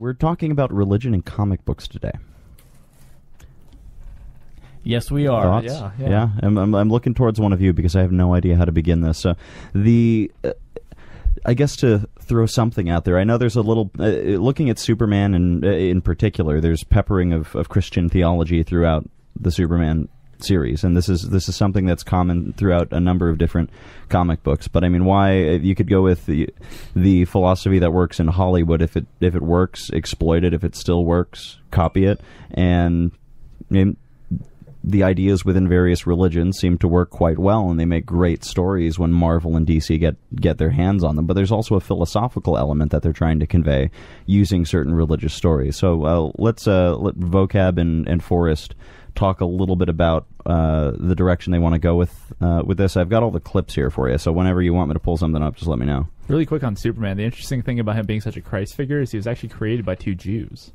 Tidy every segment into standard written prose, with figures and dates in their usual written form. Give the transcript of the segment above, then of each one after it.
We're talking about religion in comic books today. Yes, we are. Thoughts? Yeah. I'm looking towards one of you because I have no idea how to begin this. I guess to throw something out there, I know there's a little looking at Superman in particular. There's peppering of Christian theology throughout the Superman series, and this is something that's common throughout a number of different comic books. But I mean, why you could go with the philosophy that works in Hollywood. If it works, exploit it. If it still works, copy it. And the ideas within various religions seem to work quite well, and they make great stories when Marvel and DC get their hands on them. But there's also a philosophical element that they're trying to convey using certain religious stories. So let's let Vocab and Forrest talk a little bit about the direction they want to go with this. I've got all the clips here for you, so whenever you want me to pull something up, just let me know. Really quick on Superman, the interesting thing about him being such a Christ figure is he was actually created by 2 Jews.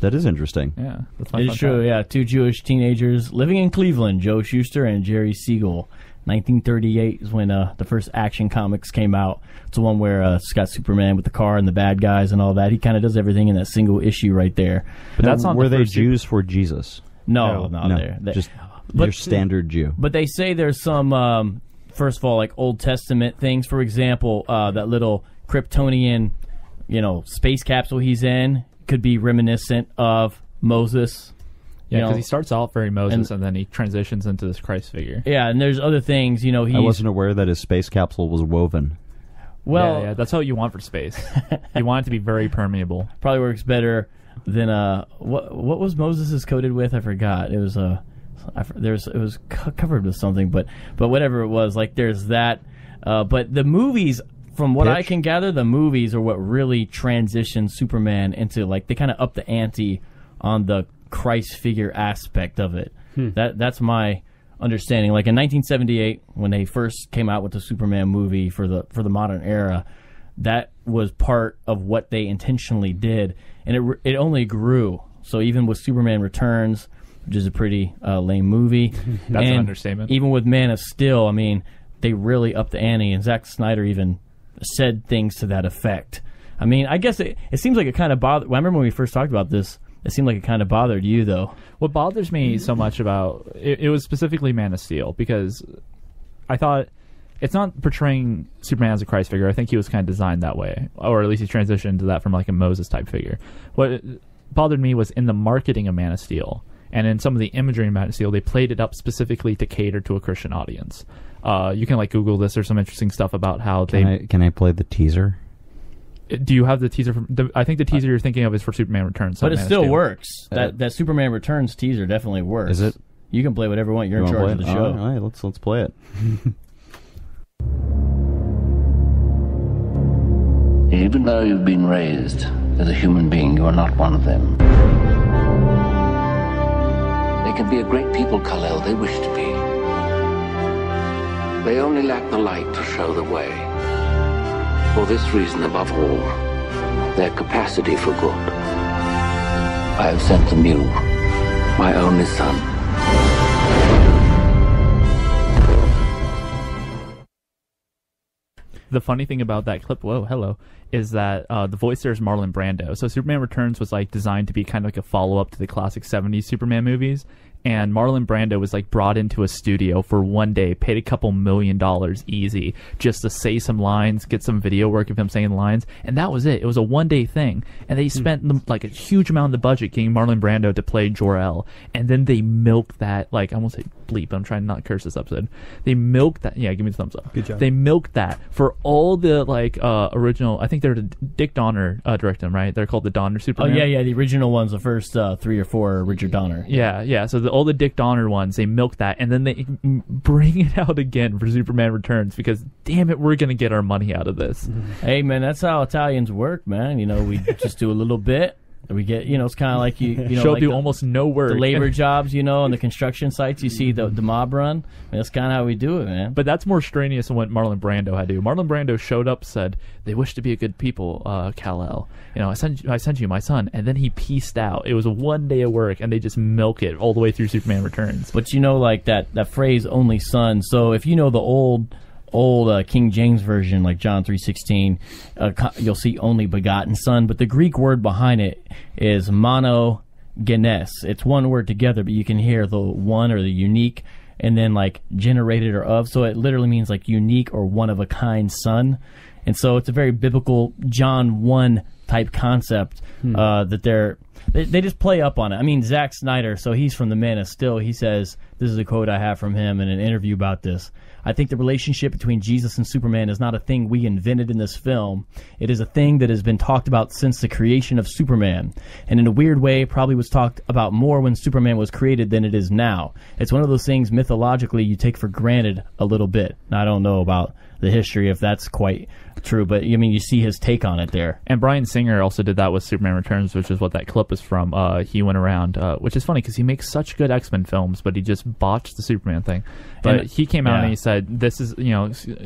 That is interesting. Yeah, that's It's true, yeah. 2 Jewish teenagers living in Cleveland, Joe Shuster and Jerry Siegel. 1938 is when the first Action Comics came out. It's the one where it's got Superman with the car and the bad guys and all that. He kind of does everything in that single issue right there. But that's not were they Jews for Jesus? No, just your standard Jew. But they say there's some, first of all, like Old Testament things. For example, that little Kryptonian, space capsule he's in could be reminiscent of Moses. Yeah, because he starts out very Moses, and then he transitions into this Christ figure. Yeah, and there's other things, I wasn't aware that his space capsule was woven. Well, yeah, that's what you want for space. You want it to be very permeable. Probably works better than what was Moses coated with? I forgot. It was it was covered with something, but whatever it was, like there's that. But the movies, from what I can gather, the movies are what really transition Superman into, like, they kind of up the ante on the Christ figure aspect of it. That's my understanding. Like in 1978, when they first came out with the Superman movie for the modern era, that was part of what they intentionally did, and it only grew. So even with Superman Returns, which is a pretty lame movie, that's an understatement. Even with Man of Steel, I mean, they really upped the ante, and Zack Snyder even said things to that effect. I mean, I guess it seems like it kind of bothered. Well, I remember when we first talked about this. It seemed like it kind of bothered you, though. What bothers me so much about it was specifically Man of Steel, because I thought it's not portraying Superman as a Christ figure. I think he was kind of designed that way, or at least he transitioned to that from like a Moses type figure. What bothered me was in the marketing of Man of Steel and in some of the imagery in Man of Steel, they played it up specifically to cater to a Christian audience. You can like Google this. There's some interesting stuff about how Can I play the teaser? Do you have the teaser? I think the teaser you're thinking of is for Superman Returns. But it still works. That Superman Returns teaser definitely works. Is it? You can play whatever you want. You're in charge of the show. All right, let's play it. Even though you've been raised as a human being, you are not one of them. They can be a great people, Kal-El. They wish to be. They only lack the light to show the way. For this reason, above all, their capacity for good. I have sent them you, my only son. The funny thing about that clip, is that the voice there is Marlon Brando. So Superman Returns was like designed to be kind of like a follow-up to the classic 70s Superman movies. And Marlon Brando was like brought into a studio for one day, paid a couple $1 million easy just to say some lines, get some video work of him saying lines, and that was it. It was a one-day thing, and they spent like a huge amount of the budget getting Marlon Brando to play Jor-El, and then they milked that, like, I won't say bleep, I'm trying to not curse this episode. They milked that. Yeah, give me the thumbs up. Good job. They milked that for all the like original. I think they're Dick Donner directed them, right? They're called the Donner Superman. Oh yeah, the original ones, the first 3 or 4 are Richard Donner. Yeah. So all the Dick Donner ones, they milk that, and then they bring it out again for Superman Returns because, damn it, we're gonna get our money out of this. Hey man, that's how Italians work, man. We just do a little bit. We get, it's kind of like you show like do almost no work. The labor jobs, on the construction sites, you see the mob run. I mean, that's kind of how we do it, man. But that's more strenuous than what Marlon Brando had to do. Marlon Brando showed up, said, "They wish to be a good people, Kal-El. I sent you my son," and then he pieced out. It was a one day of work, and they just milk it all the way through Superman Returns. But like that phrase, "only son." So if you know the old old King James version, like John 3:16, you'll see only begotten son, but the Greek word behind it is monogenes. It's one word together, but you can hear the one or the unique, and then like generated or of, so it literally means like unique or one of a kind son. And so it's a very biblical John 1 type concept that they just play up on it. I mean, Zack Snyder, so he's from the Man of Steel, he says, this is a quote I have from him in an interview about this: I think the relationship between Jesus and Superman is not a thing we invented in this film. It is a thing that has been talked about since the creation of Superman. And in a weird way, probably was talked about more when Superman was created than it is now. It's one of those things mythologically you take for granted a little bit. Now, I don't know about the history, if that's quite true, but I mean, you see his take on it there. And Bryan Singer also did that with Superman Returns, which is what that clip is from. He went around, which is funny because he makes such good X-Men films, but he just botched the Superman thing. But he came out and he said, this is,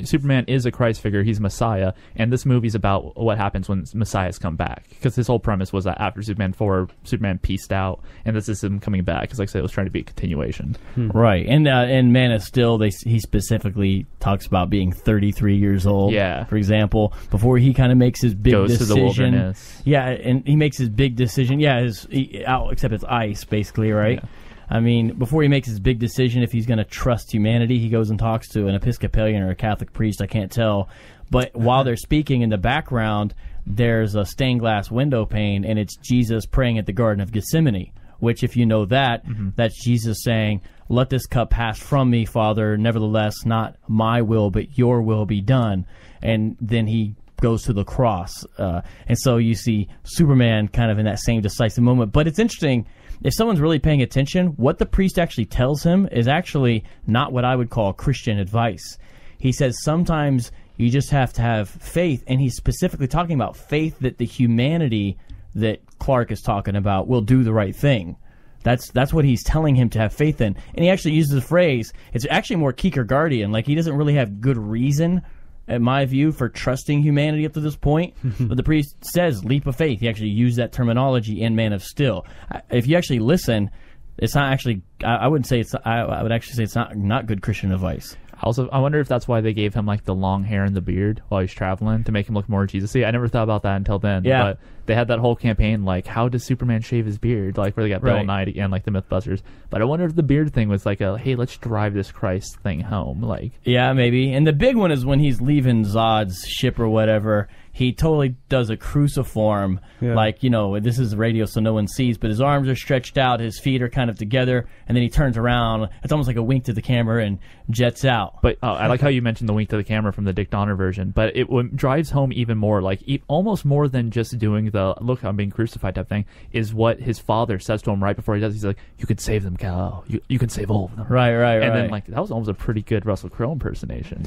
Superman is a Christ figure, he's Messiah, and this movie's about what happens when Messiahs come back. Because his whole premise was that after Superman 4, Superman pieced out, and this is him coming back, because like I said, it was trying to be a continuation. Right. And in Man of Steel, he specifically talks about being 33 years old, for example, before he kind of makes his big decision. Goes to the wilderness. Yeah, and he makes his big decision. Yeah, except it's ice, basically, right? Yeah. I mean, before he makes his big decision if he's going to trust humanity, he goes and talks to an Episcopalian or a Catholic priest, I can't tell. But while they're speaking in the background, there's a stained glass window pane, and it's Jesus praying at the Garden of Gethsemane, which, if you know that, that's Jesus saying, let this cup pass from me, Father, nevertheless, not my will, but your will be done. And then he goes to the cross. And so you see Superman kind of in that same decisive moment. But it's interesting, if someone's really paying attention, what the priest actually tells him is actually not what I would call Christian advice. He says sometimes you just have to have faith, and he's specifically talking about faith that the humanity that Clark is talking about will do the right thing. That's what he's telling him to have faith in. And he actually uses the phrase, it's actually more Kierkegaardian, like he doesn't really have good reason, in my view, for trusting humanity up to this point. But the priest says leap of faith. He actually used that terminology in Man of Steel. If you actually listen, it's not actually, I wouldn't say it's, I would actually say it's not good Christian advice. Also, I wonder if that's why they gave him like the long hair and the beard while he's traveling, to make him look more Jesus-y. I never thought about that until then. Yeah. But they had that whole campaign, like, how does Superman shave his beard? Like, where they got Bill Nye and like the Mythbusters. But I wonder if the beard thing was like a, hey, let's drive this Christ thing home. Like, yeah, maybe. And the big one is when he's leaving Zod's ship or whatever. He totally does a cruciform, like, this is radio so no one sees, but his arms are stretched out, his feet are kind of together, and then he turns around. It's almost like a wink to the camera and jets out. But I like how you mentioned the wink to the camera from the Dick Donner version, but it drives home even more, like almost more than just doing the, look, I'm being crucified type thing, is what his father says to him right before he does. He's like, you can save them, Cal. You can save all of them. Right. And then, like, that was almost a pretty good Russell Crowe impersonation.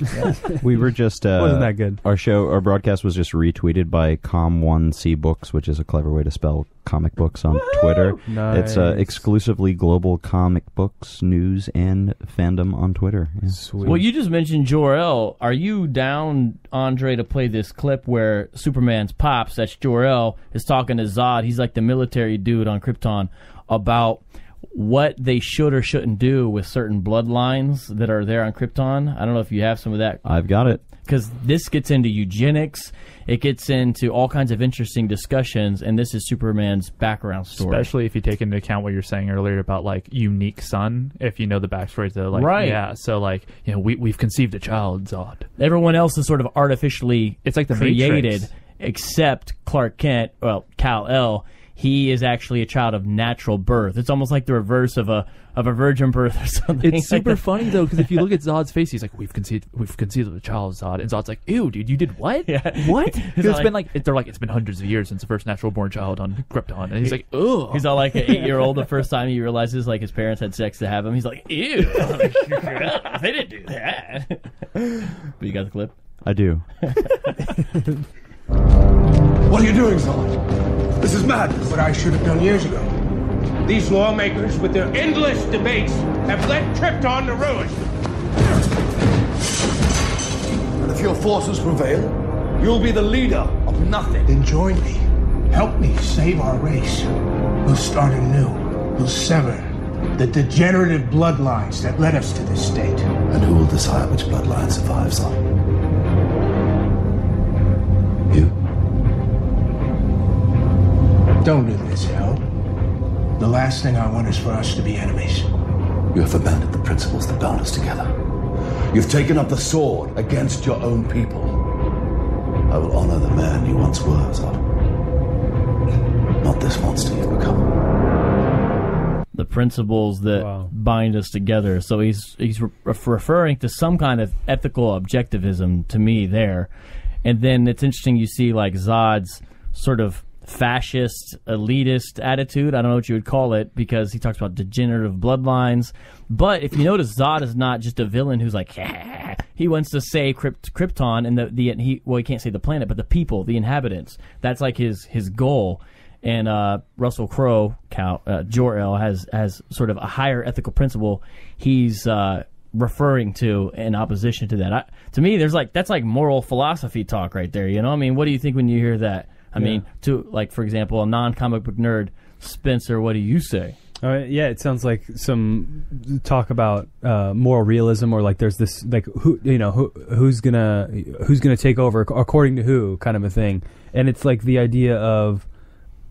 We were just... wasn't that good? Our broadcast was just retweeted by Com1C Books, which is a clever way to spell comic books on Twitter. Nice. It's exclusively global comic books news and fandom on Twitter. Yeah. Sweet. Well, you just mentioned Jor-El. Are you down, Andre, to play this clip where Superman's pops, that's Jor-El, is talking to Zod? He's like the military dude on Krypton, about what they should or shouldn't do with certain bloodlines that are there on Krypton. I don't know if you have some of that. I've got it. Because this gets into eugenics. It gets into all kinds of interesting discussions, and this is Superman's background story. Especially if you take into account what you're saying earlier about, like, unique son, if you know the backstory to, like, right. So, like, we've conceived a child, Zod. Everyone else is sort of artificially it's like the created, Matrix. Except Clark Kent, Kal-El. He is actually a child of natural birth. It's almost like the reverse of a virgin birth or something. It's super funny though, because if you look at Zod's face, he's like, "We've conceived a child, Zod," and Zod's like, "Ew, dude, you did what? Yeah. What?" Because it's been hundreds of years since the first natural born child on Krypton, and he's like, "Ugh." He's all like an 8-year-old. The first time he realizes like his parents had sex to have him, he's like, "Ew, they didn't do that." But you got the clip? I do. What are you doing, Zod? This is madness. What I should have done years ago. These lawmakers, with their endless debates, have led Krypton to ruin. And if your forces prevail, you'll be the leader of nothing. Then join me. Help me save our race. We'll start anew. We'll sever The degenerative bloodlines that led us to this state. And who will decide which bloodline survives, son? You? Don't do this, Hal. The last thing I want is for us to be enemies. You have abandoned the principles that bound us together. You've taken up the sword against your own people. I will honor the man you once were, Zod. Not this monster you've become. The principles that bind us together. So he's referring to some kind of ethical objectivism to me there. And then it's interesting you see like Zod's sort of fascist, elitist attitude. I don't know what you would call it, because he talks about degenerative bloodlines. But if you notice, Zod is not just a villain who's like, he wants to save Krypton and he can't say the planet, but the people, the inhabitants. That's like his goal. And Russell Crowe, Jor-El, has sort of a higher ethical principle he's referring to in opposition to that. To me, that's like moral philosophy talk right there. You know, I mean, what do you think when you hear that? I mean, to like, for example, a non-comic book nerd, Spencer, what do you say? Yeah, it sounds like some talk about moral realism, or like there's this like who's gonna take over according to who kind of a thing, and it's like the idea of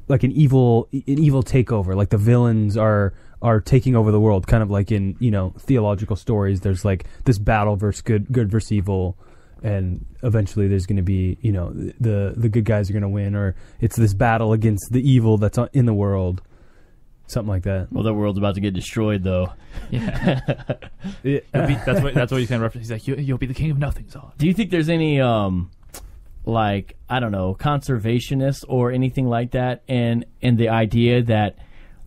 like an evil takeover, like the villains are taking over the world, kind of like in theological stories. There's like this battle versus good versus evil. And eventually there's going to be, the good guys are going to win, or it's this battle against the evil that's in the world, something like that. Well, the world's about to get destroyed, though. Yeah, that's what he's kind of referencing. He's like, you'll be the king of nothing, Zod. Do you think there's any, like, I don't know, conservationists or anything like that, and the idea that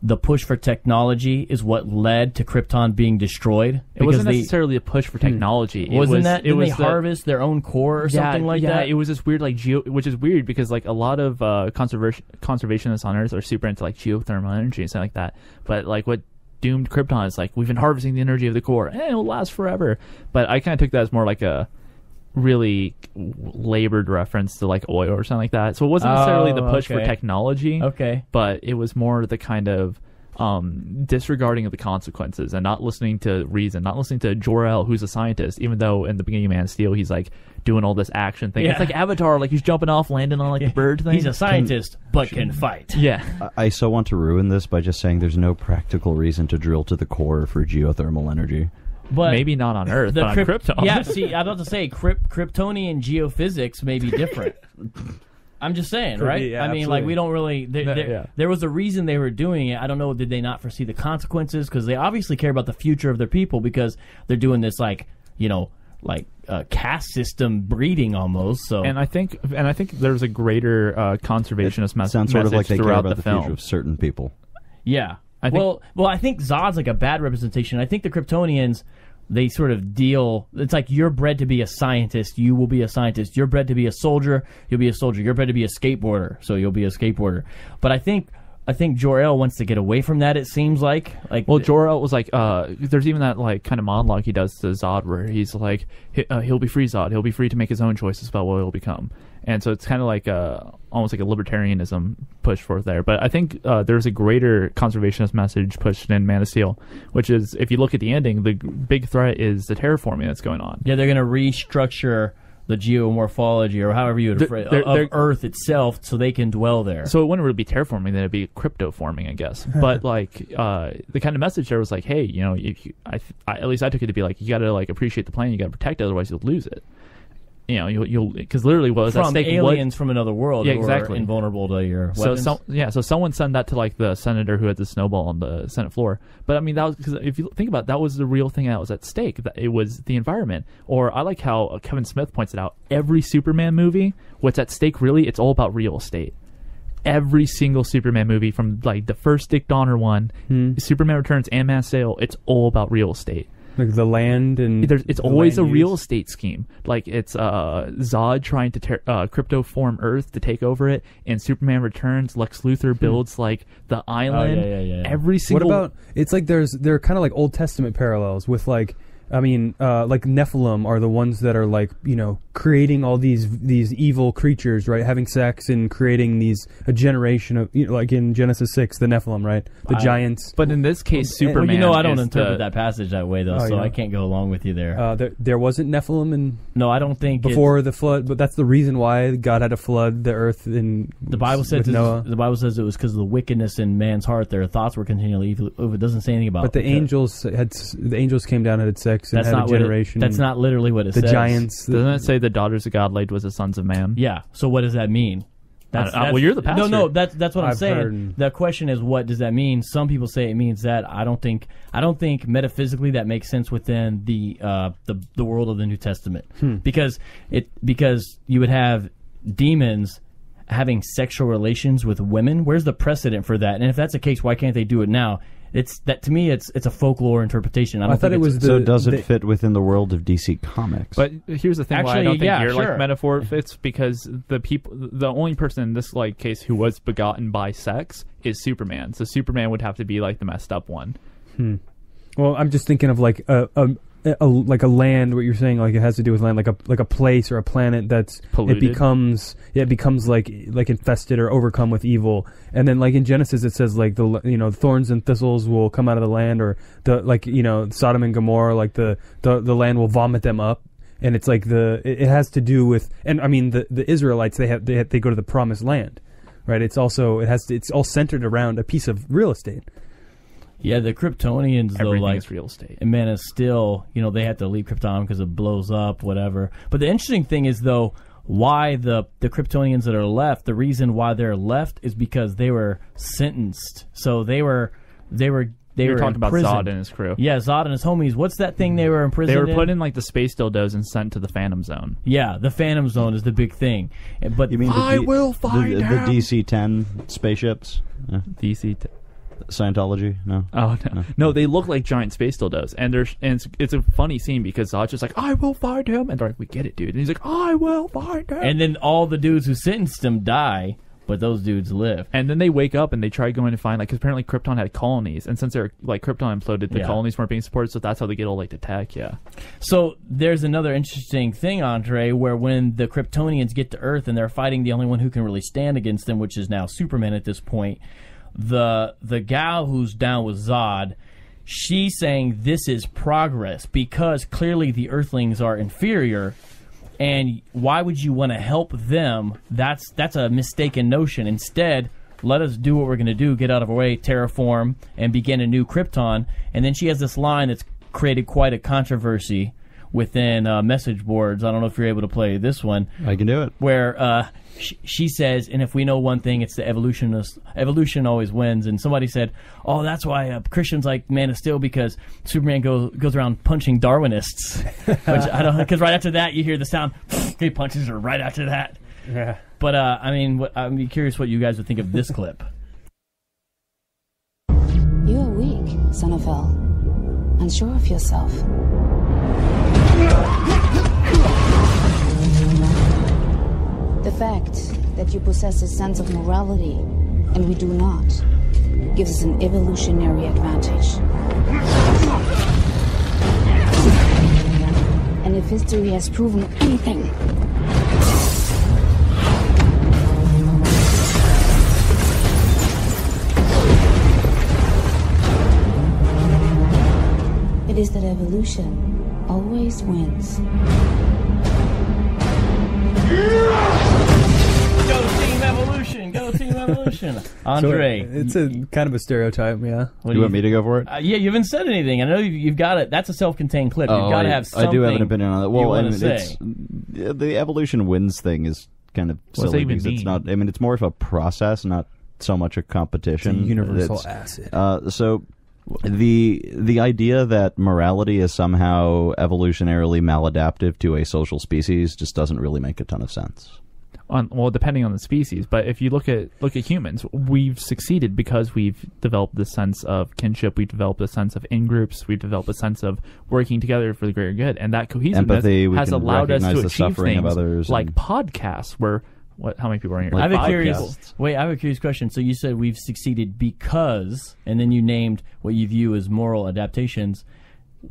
the push for technology is what led to Krypton being destroyed? It wasn't necessarily a push for technology. Didn't they harvest their own core or something like that? Yeah, it was this weird, like, which is weird because, like, a lot of conservationists on Earth are super into, like, geothermal energy and stuff like that. But, like, what doomed Krypton is, like, we've been harvesting the energy of the core, and it'll last forever. But I kind of took that as more like a really labored reference to like oil or something like that. So it wasn't necessarily the push for technology, but it was more the kind of disregarding of the consequences and not listening to reason, not listening to Jor-El, who's a scientist, even though in the beginning of Man of Steel he's like doing all this action thing. It's like Avatar, like he's jumping off, landing on like the bird thing. He's a scientist but can fight. I so want to ruin this by just saying there's no practical reason to drill to the core for geothermal energy. But maybe not on Earth, but on Krypton. Yeah, see, I was about to say, Kryptonian geophysics may be different. I'm just saying, right? Yeah, I mean, like, we don't really... There was a reason they were doing it. I don't know, did they not foresee the consequences? Because they obviously care about the future of their people, because they're doing this, like, caste system breeding almost. So, and I think there's a greater conservationist message. Sounds sort of like they care about the film. future of certain people. Yeah. I think Zod's like a bad representation. I think the Kryptonians, they sort of deal... It's like you're bred to be a scientist, you will be a scientist. You're bred to be a soldier, you'll be a soldier. You're bred to be a skateboarder, so you'll be a skateboarder. But I think Jor-El wants to get away from that, it seems like. Well, Jor-El was like... there's even that like kind of monologue he does to Zod where he's like, he'll be free, Zod. He'll be free to make his own choices about what he'll become. And so it's kind of like almost like a libertarianism push forth there. But I think there's a greater conservationist message pushed in Man of Steel, which is, if you look at the ending, the big threat is the terraforming that's going on. Yeah, they're going to restructure the geomorphology, or however you would phrase it, of Earth itself, so they can dwell there. So it wouldn't really be terraforming, then it'd be cryptoforming, I guess. But like the kind of message there was like, hey, at least I took it to be like, you got to like appreciate the planet, you got to protect it, otherwise you'll lose it. You'll because literally what was from at stake? Aliens from another world, yeah, exactly, who are invulnerable to your weapons. So someone sent that to like the senator who had the snowball on the Senate floor. But I mean, that was because if you think about it, that was the real thing that was at stake. That it was the environment. Or I like how Kevin Smith points it out. Every Superman movie, what's at stake really, it's all about real estate. Every single Superman movie, from like the first Dick Donner one, Superman Returns, and Man of Steel, it's all about real estate. Like the land and it's always a real estate scheme. Like it's Zod trying to cryptoform Earth to take over it, and Superman Returns, Lex Luthor builds like the island. Yeah. Every single. What about? It's like there are kind of like Old Testament parallels with like I mean, like Nephilim are the ones that are like, creating all these evil creatures, right? Having sex and creating a generation of, like in Genesis 6, the Nephilim, right? The giants. But in this case, Superman. Well, I don't interpret that passage that way, though, so I can't go along with you there. There wasn't Nephilim no, I don't think before the flood, but that's the reason why God had to flood the earth in the Bible says Noah. The Bible says it was because of the wickedness in man's heart. Their thoughts were continually evil. It doesn't say anything about. But the angels came down and had sex and that's had not a generation. That's not literally what it says. The giants. Doesn't it say the daughters of God laid with the sons of man? Yeah. So what does that mean? Well, you're the pastor. No, that's what I'm saying. Heard. The question is, what does that mean? Some people say it means that. I don't think metaphysically that makes sense within the world of the New Testament, because you would have demons having sexual relations with women. Where's the precedent for that? And if that's the case, why can't they do it now? To me, it's a folklore interpreation. I thought it was. So does it fit within the world of DC Comics? But here's the thing: why I don't think your metaphor fits, because the only person in this like case who was begotten by sex is Superman. So Superman would have to be like the messed up one. Well, I'm just thinking of like a land. What you're saying, like it has to do with land, like a place or a planet that's polluted. It becomes like infested or overcome with evil. And then like in Genesis, it says like the thorns and thistles will come out of the land, or Sodom and Gomorrah, like the land will vomit them up. And it's like it has to do with, and I mean the Israelites, they go to the promised land, right? It's all centered around a piece of real estate. Yeah, the Kryptonians, though, like real estate. And Man of Steel, they had to leave Krypton because it blows up, whatever. But the interesting thing is, though, why the Kryptonians that are left, the reason why they're left is because they were sentenced. So they were talking about Zod and his crew. Yeah, Zod and his homies. What's that thing they were imprisoned in? They were put in like the space dildos and sent to the Phantom Zone. Yeah, the Phantom Zone is the big thing. But you mean I will find the DC-10 spaceships? DC-10. Scientology? No. Oh no, they look like giant space dildos, and it's a funny scene because Zod's just like, I will find him, and they're like, we get it, dude, and he's like, I will find him, and then all the dudes who sentenced him die, but those dudes live, and then they wake up and they try going to find, like, because apparently Krypton had colonies, and since they're like Krypton imploded, the colonies weren't being supported, so that's how they get all like the tech. So there's another interesting thing, Andre, where when the Kryptonians get to Earth and they're fighting the only one who can really stand against them, which is now Superman at this point. The gal who's down with Zod, she's saying this is progress because clearly the Earthlings are inferior, and why would you want to help them? That's a mistaken notion. Instead, let us do what we're going to do, get out of our way, terraform, and begin a new Krypton. And then she has this line that's created quite a controversy within message boards. I don't know if you're able to play this one. I can do it. Where she says, and if we know one thing, it's the evolutionist. Evolution always wins. And somebody said, oh, that's why Christians like Man of Steel, because Superman goes around punching Darwinists. Which I don't, because right after that you hear the sound, he punches her right after that. Yeah. But I mean, I'm curious what you guys would think of this clip. You are weak, son of hell. Unsure of yourself. The fact that you possess a sense of morality and we do not gives us an evolutionary advantage. And if history has proven anything, it is that evolution always wins. Go Team Evolution! Go Team Evolution! Andre. So it's a kind of a stereotype, yeah. You want me to go for it? Yeah, you haven't said anything. I know you've got it. That's a self-contained clip. You've got to have something. I do have an opinion on that. Well, I mean, the evolution wins thing is kind of silly because it's not. I mean, it's more of a process, not so much a competition. It's a universal acid. So the idea that morality is somehow evolutionarily maladaptive to a social species just doesn't really make a ton of sense. Well, depending on the species, but if you look at humans, we've succeeded because we've developed this sense of kinship, we've developed a sense of in-groups, we've developed a sense of working together for the greater good, and that cohesiveness has allowed us to achieve things of others like podcasts, where how many people are in here? I have a curious question. So you said we've succeeded because, and then you named what you view as moral adaptations.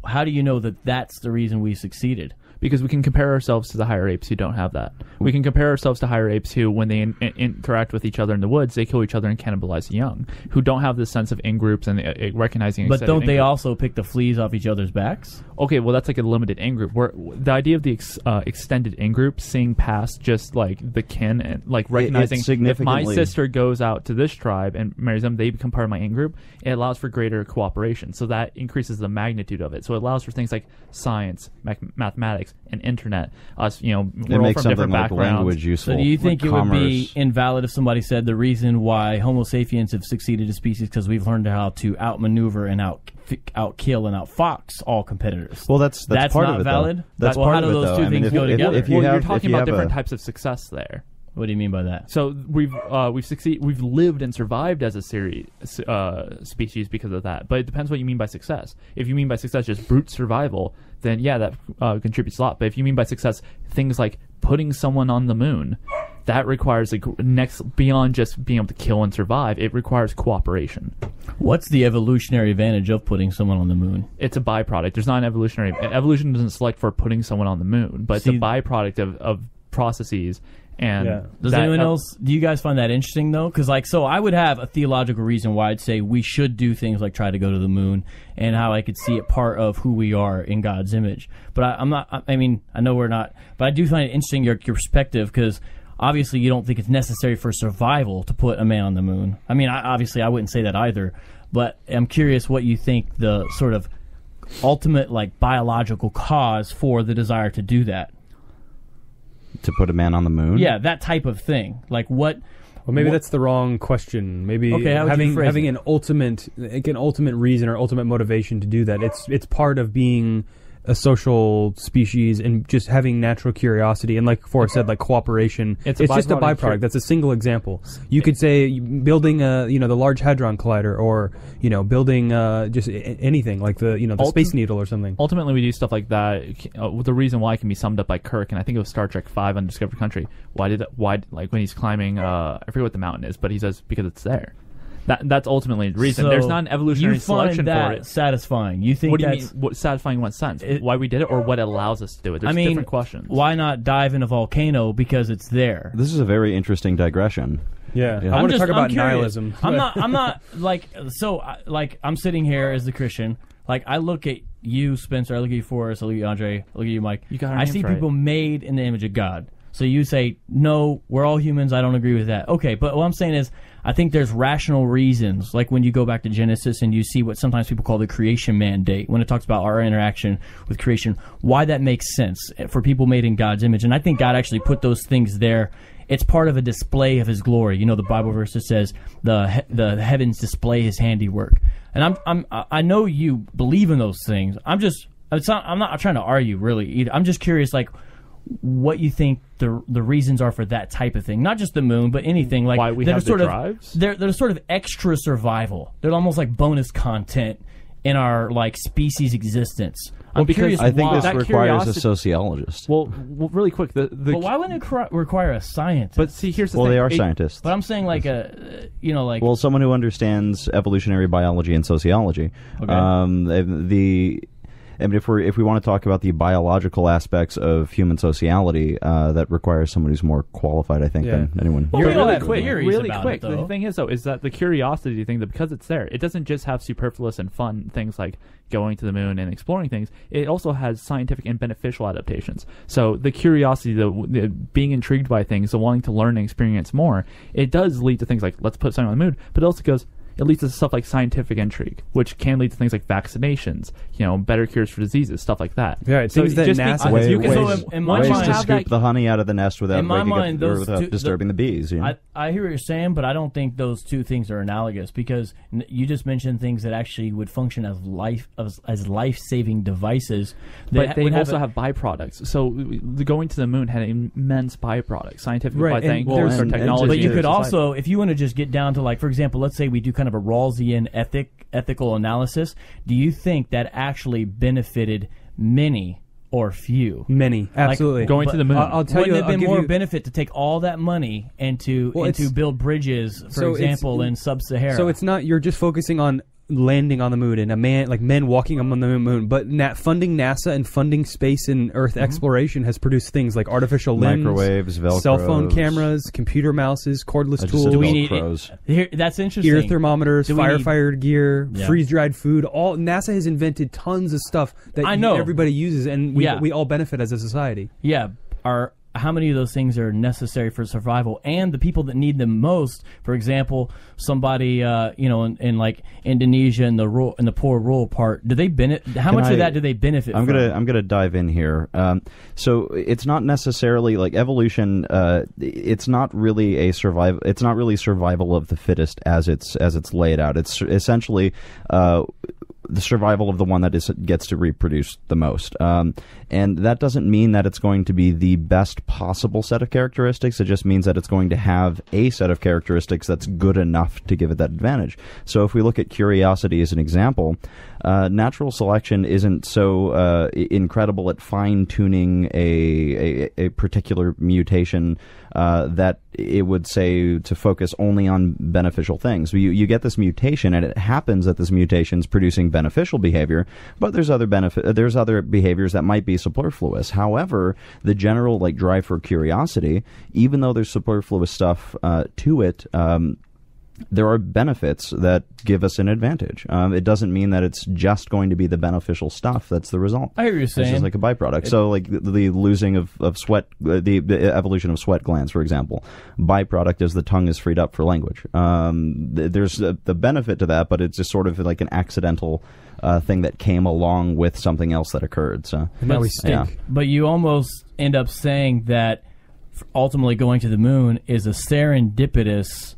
how do you know that that's the reason we succeeded? Because we can compare ourselves to the higher apes who don't have that. We can compare ourselves to higher apes who, when they interact with each other in the woods, they kill each other and cannibalize the young, who don't have this sense of in-groups and recognizing. But don't they also pick the fleas off each other's backs? Okay, well, that's like a limited in-group. Where the idea of the extended in-group, seeing past just like the kin and like recognizing if my sister goes out to this tribe and marries them, they become part of my in-group. It allows for greater cooperation, so that increases the magnitude of it. So it allows for things like science, mathematics, and internet. Us, we're all from different backgrounds. Language useful. So do you think it would be invalid if somebody said the reason why Homo sapiens have succeeded as species because we've learned how to outmaneuver and outkill and outfox all competitors? Well, that's part not of it, valid. That's well, part how do of it, those two things go together? You're talking about different types of success there. What do you mean by that? So we've lived and survived as a species because of that. But it depends what you mean by success. If you mean by success just brute survival, then yeah, that contributes a lot. But if you mean by success things like putting someone on the moon, that requires beyond just being able to kill and survive. It requires cooperation. What's the evolutionary advantage of putting someone on the moon? It's a byproduct. There's not an evolutionary. Evolution doesn't select for putting someone on the moon, but it's a byproduct of processes. And does anyone else? Do you guys find that interesting though? Because so I would have a theological reason why I'd say we should do things like try to go to the moon, and how I could see it part of who we are in God's image. But I'm not. I mean, I know we're not. But I do find it interesting your perspective, because obviously you don't think it's necessary for survival to put a man on the moon. I mean, obviously I wouldn't say that either. But I'm curious what you think the sort of ultimate biological cause for the desire to do that. To put a man on the moon? Yeah, that type of thing. What? Well, maybe that's the wrong question. Maybe having an ultimate reason or ultimate motivation to do that. It's part of being a social species and just having natural curiosity and, like Forrest said, cooperation. It's just a byproduct. That's a single example. You could say building the Large Hadron Collider, or building just anything like the Space Needle or something. Ultimately, we do stuff like that. The reason why can be summed up by Kirk, and I think it was Star Trek V: Undiscovered Country. Why when he's climbing, I forget what the mountain is, but he says because it's there. That's ultimately the reason. So there's not an evolutionary selection for it. You find that satisfying? You think what do you mean? What satisfying in what sense? Why we did it, or what allows us to do it? There's different questions. Why not dive in a volcano because it's there? This is a very interesting digression. Yeah. I want to talk about nihilism. I'm not I'm sitting here as the Christian. I look at you, Spencer. I look at you, Forrest. I look at you, Andre. I look at you, Mike. I see people made in the image of God. So you say, no, we're all humans. I don't agree with that. Okay, but what I'm saying is, I think there's rational reasons, like when you go back to Genesis and you see what sometimes people call the creation mandate, when it talks about our interaction with creation, why that makes sense for people made in God's image. And I think God actually put those things there. It's part of a display of His glory. The Bible verse that says the heavens display His handiwork. And I know you believe in those things. I'm not trying to argue really either. I'm just curious, what you think the reasons are for that type of thing, not just the moon, but anything why we have the drives. They're sort of extra survival. They're almost like bonus content in our species existence. I'm curious. I think this requires a sociologist. Well, really quick. But why wouldn't it require a scientist? But see, here's the thing. They are scientists. But I'm saying well, someone who understands evolutionary biology and sociology. Okay. If we want to talk about the biological aspects of human sociality, that requires someone who's more qualified, I think, than anyone. Well, really quick. The thing is, though, is that the curiosity thing, that because it's there, it doesn't just have superfluous and fun things like going to the moon and exploring things. It also has scientific and beneficial adaptations. So the curiosity, the being intrigued by things, the wanting to learn and experience more, it does lead to things like, let's put something on the moon, but it also goes, it leads to stuff like scientific intrigue, which can lead to things like vaccinations, better cures for diseases, stuff like that. Yeah, it seems that NASA ways to scoop the honey out of the nest without disturbing the bees. I hear what you're saying, but I don't think those two things are analogous, because you just mentioned things that actually would function as life-saving devices. But they also have byproducts. So going to the moon had immense byproducts, scientific byproducts, or technology. But you could also, if you want to just get down to for example, let's say we do kind of a Rawlsian ethical analysis, do you think that actually benefited many or few? Many, absolutely. Going to the moon. I'll tell you. Wouldn't it have been more benefit to take all that money and to build bridges, for example, in sub-Saharan? So it's not, you're just focusing on landing on the moon and men walking on the moon, but funding NASA and funding space and Earth exploration has produced things like artificial limbs, microwaves, Velcros, cell phone cameras, computer mouses, cordless tools. Do we need that's interesting. Ear thermometers, firefighter gear, freeze-dried food. All NASA has invented tons of stuff that everybody uses, and we all benefit as a society. Yeah, how many of those things are necessary for survival, and the people that need them most? For example, somebody in like Indonesia in the poor rural part, do they benefit? How much of that do they benefit? I'm gonna dive in here. So it's not necessarily like evolution. It's not really survival of the fittest as it's laid out. It's essentially the survival of the one that gets to reproduce the most. And that doesn't mean that it's going to be the best possible set of characteristics. It just means that it's going to have a set of characteristics that's good enough to give it that advantage. So if we look at curiosity as an example, natural selection isn't so incredible at fine-tuning a particular mutation that it would say to focus only on beneficial things. You get this mutation, and it happens that this mutation is producing beneficial behavior, but there's other behaviors that might be superfluous. However, the general drive for curiosity, even though there's superfluous stuff to it, there are benefits that give us an advantage. It doesn't mean that it's just going to be the beneficial stuff that's the result. I hear what you're saying. It's just like a byproduct. So like the losing of sweat, the evolution of sweat glands, for example, byproduct is the tongue is freed up for language. There's the benefit to that, but it's just sort of like an accidental thing that came along with something else that occurred. So now we stink. Yeah. But you almost end up saying that ultimately going to the moon is a serendipitous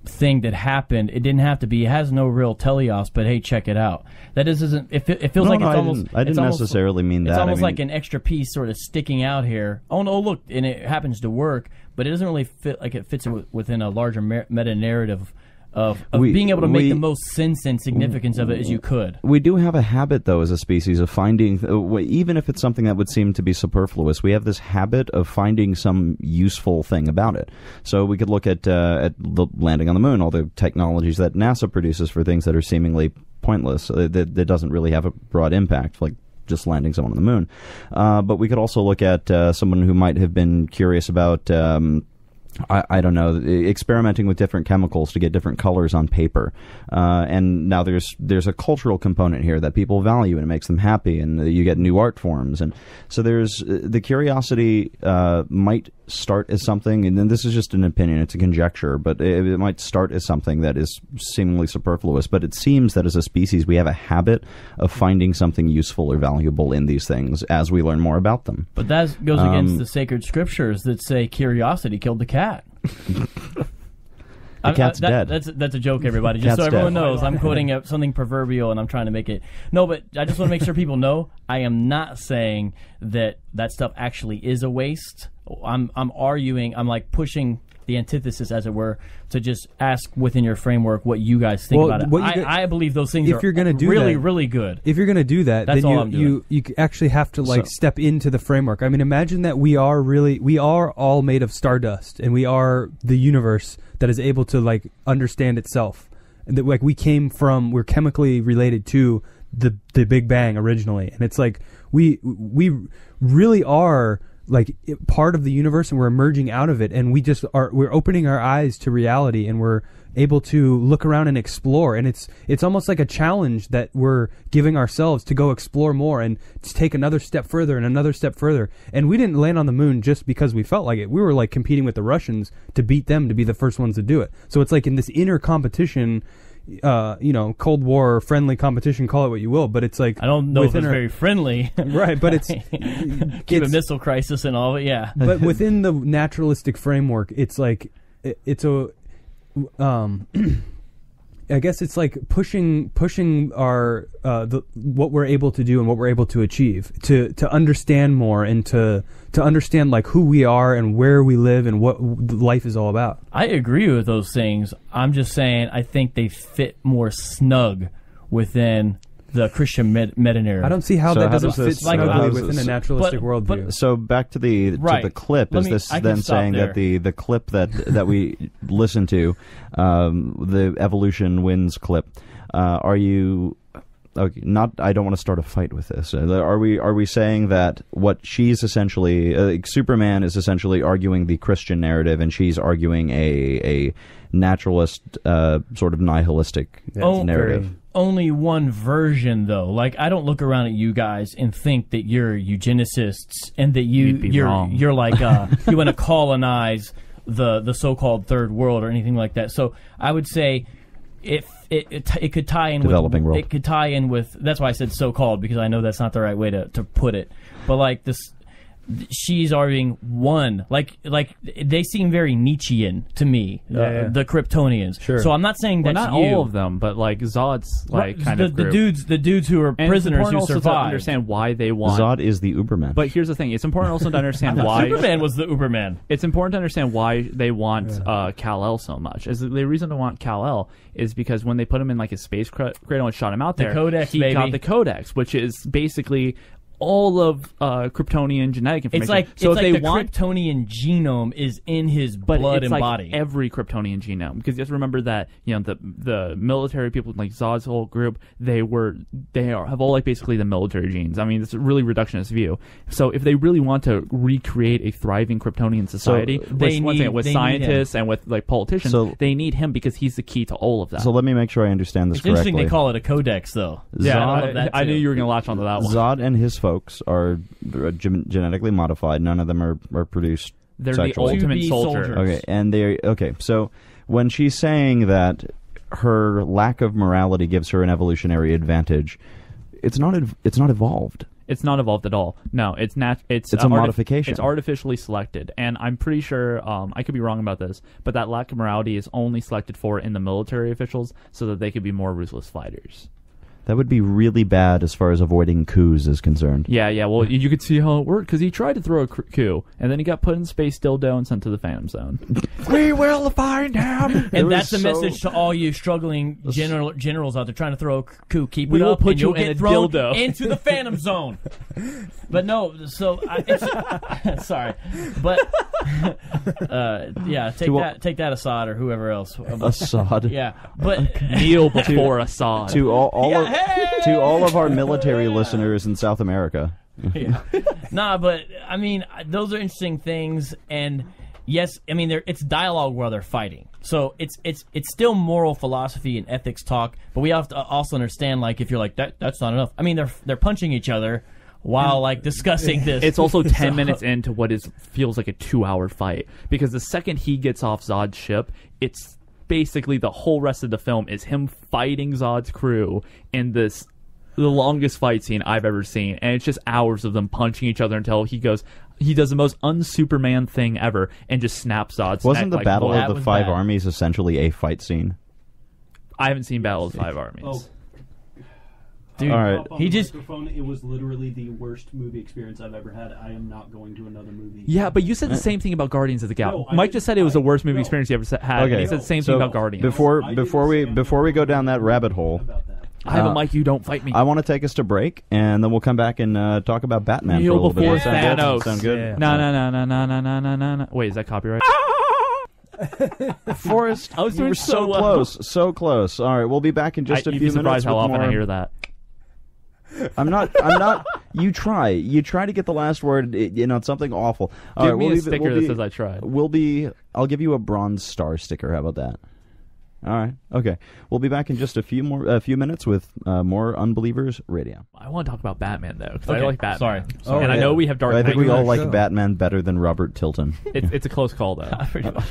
thing that happened. It didn't have to be. It has no real teleos, but hey, check it out. That isn't. It feels like it's almost. I didn't necessarily mean that. It's almost like an extra piece sort of sticking out here. Oh no, look, and it happens to work, but it doesn't really fit like it fits within a larger meta narrative of being able to make the most sense and significance of it as you could. We do have a habit, though, as a species of finding, even if it's something that would seem to be superfluous, we have this habit of finding some useful thing about it. So we could look at the landing on the moon, all the technologies that NASA produces for things that are seemingly pointless, that doesn't really have a broad impact, like just landing someone on the moon. But we could also look at someone who might have been curious about I don't know, experimenting with different chemicals to get different colors on paper. And now there's a cultural component here that people value, and it makes them happy, and you get new art forms. And so there's the curiosity might start as something, and then this is just an opinion, it's a conjecture, but it might start as something that is seemingly superfluous. But it seems that as a species we have a habit of finding something useful or valuable in these things as we learn more about them. But that goes against the sacred scriptures that say curiosity killed the cat. The cat's dead. That's a joke, everybody. Just so everyone knows, I'm quoting something proverbial, and I'm trying to make it. No, but I just want to make sure people know I am not saying that stuff actually is a waste. I'm arguing. I'm like pushing the antithesis, as it were, to just ask within your framework what you guys think about it. I believe those things if you're gonna do really, that, really good. If you're going to do that, that's then all I'm doing. You actually have to step into the framework. I mean, imagine that we are all made of stardust, and we are the universe that is able to understand itself. And that we're chemically related to the Big Bang originally, and it's like we really are part of the universe, and we're emerging out of it, and we're opening our eyes to reality, and we're able to look around and explore. And it's almost like a challenge that we're giving ourselves to go explore more and to take another step further and another step further. And we didn't land on the moon just because we felt like it. We were competing with the Russians to beat them to be the first ones to do it. So it's in this inner competition, Cold War friendly competition, call it what you will, but it's I don't know if it's very friendly. Right, but it's Cuban Missile Crisis and all, yeah. But within the naturalistic framework, it's it's a I guess it's pushing our what we're able to do and what we're able to achieve to understand more, and to understand who we are and where we live and what life is all about. I agree with those things. I'm just saying I think they fit more snug within the Christian meta narrative. I don't see how So that how doesn't does fit this- snugly how does within this- a naturalistic but- worldview. So back to the Right. clip. Let Is me- this I can then stop saying there. that the clip that we listened to, the evolution wins clip? Are you? Okay, not. I don't want to start a fight with this. Are we saying that what she's essentially, Superman is essentially arguing the Christian narrative, and she's arguing a naturalist, sort of nihilistic narrative? Only one version, though. Like, I don't look around at you guys and think that you're eugenicists and that you're wrong. you're like you want to colonize the so-called third world or anything like that. So I would say if it could tie in Developing with world. it could tie in with, that's why I said so-called, because I know that's not the right way to put it. But like this, she's arguing one, like they seem very Nietzschean to me, the Kryptonians. Sure. So I'm not saying Well, that's not you. all of them, but like Zod's like kind the, of the group. dudes who are And prisoners it's important who also to survived. understand why they want. Zod is the Uberman. But here's the thing: it's important also to understand why. Superman was the Uberman. It's important to understand why they want Kal-El so much. As the reason to want Kal-El is because when they put him in like a space cradle and shot him out there, Codex, he baby. got the Codex, which is basically all of Kryptonian genetic information. It's like so it's if like they the want, Kryptonian genome is in his but blood it's and like body. every Kryptonian genome, because you have to remember that the military people like Zod's whole group have all like basically the military genes. I mean, it's a really reductionist view. So if they really want to recreate a thriving Kryptonian society, with scientists and with like politicians, they need him because he's the key to all of that. So let me make sure I understand this It's interesting correctly. they call it a codex, though. Yeah, I love that I too. knew you were going to latch onto that one. Zod and his folks are genetically modified. None of them are produced They're sexually. the ultimate To be soldier. soldiers. Okay, and okay. So when she's saying that her lack of morality gives her an evolutionary advantage, it's not evolved. It's not evolved at all. No, it's It's a modification. It's artificially selected, and I'm pretty sure I could be wrong about this, but that lack of morality is only selected for in the military officials so that they could be more ruthless fighters. That would be really bad as far as avoiding coups is concerned. Yeah. Well, you could see how it worked because he tried to throw a coup, and then he got put in space dildo and sent to the Phantom Zone. We will find him. And that's the message to all you struggling generals out there trying to throw a coup. Keep it up, put and you you'll in get a thrown dildo. into the Phantom Zone. But no, so it's, sorry, but yeah, take that Assad or whoever else. Assad. Yeah, but Kneel before Assad. To all of our military listeners in South America. yeah. Nah, but I mean, those are interesting things, and yes, I mean, it's dialogue while they're fighting. So it's still moral philosophy and ethics talk, but we have to also understand, like, if you're like that's not enough. I mean, they're punching each other while like discussing this. It's also 10 minutes into what feels like a 2-hour fight, because the second he gets off Zod's ship, it's basically the whole rest of the film is him fighting Zod's crew in the longest fight scene I've ever seen, and it's just hours of them punching each other until he does the most un-Superman thing ever and just snaps Zod's Wasn't neck the like Battle bull. of the Five Armies essentially a fight scene? I haven't seen Battle of the Five Armies. Oh. Dude, All right. He just it was literally the worst movie experience I've ever had. I am not going to another movie. Yeah, but you said the same thing about Guardians of the Galaxy. No, Mike just said it was the worst movie experience he ever had. Okay. And he said the same thing about Guardians. Before we go down that rabbit hole, About that. I have a Mike. You don't fight me. I want to take us to break, and then we'll come back and talk about Batman for a Kneel little bit. before Sound good? Thanos. Sound good? Yeah. No. Wait, is that copyright? Forrest, I was you doing were so well. close, so close. All right, we'll be back in just a You'd few be surprised minutes. how with often more. I hear that. I'm not. You try to get the last word. It's something awful. All Give right, me we'll a sticker that says I tried. I'll give you a bronze star sticker. How about that? All right. Okay. We'll be back in just a few minutes with more Unbelievers Radio. I want to talk about Batman though, because Okay, I like Batman. sorry. And I know we have Dark I Knight. think we all that like show. Batman better than Robert Tilton. It's a close call though. Pretty much.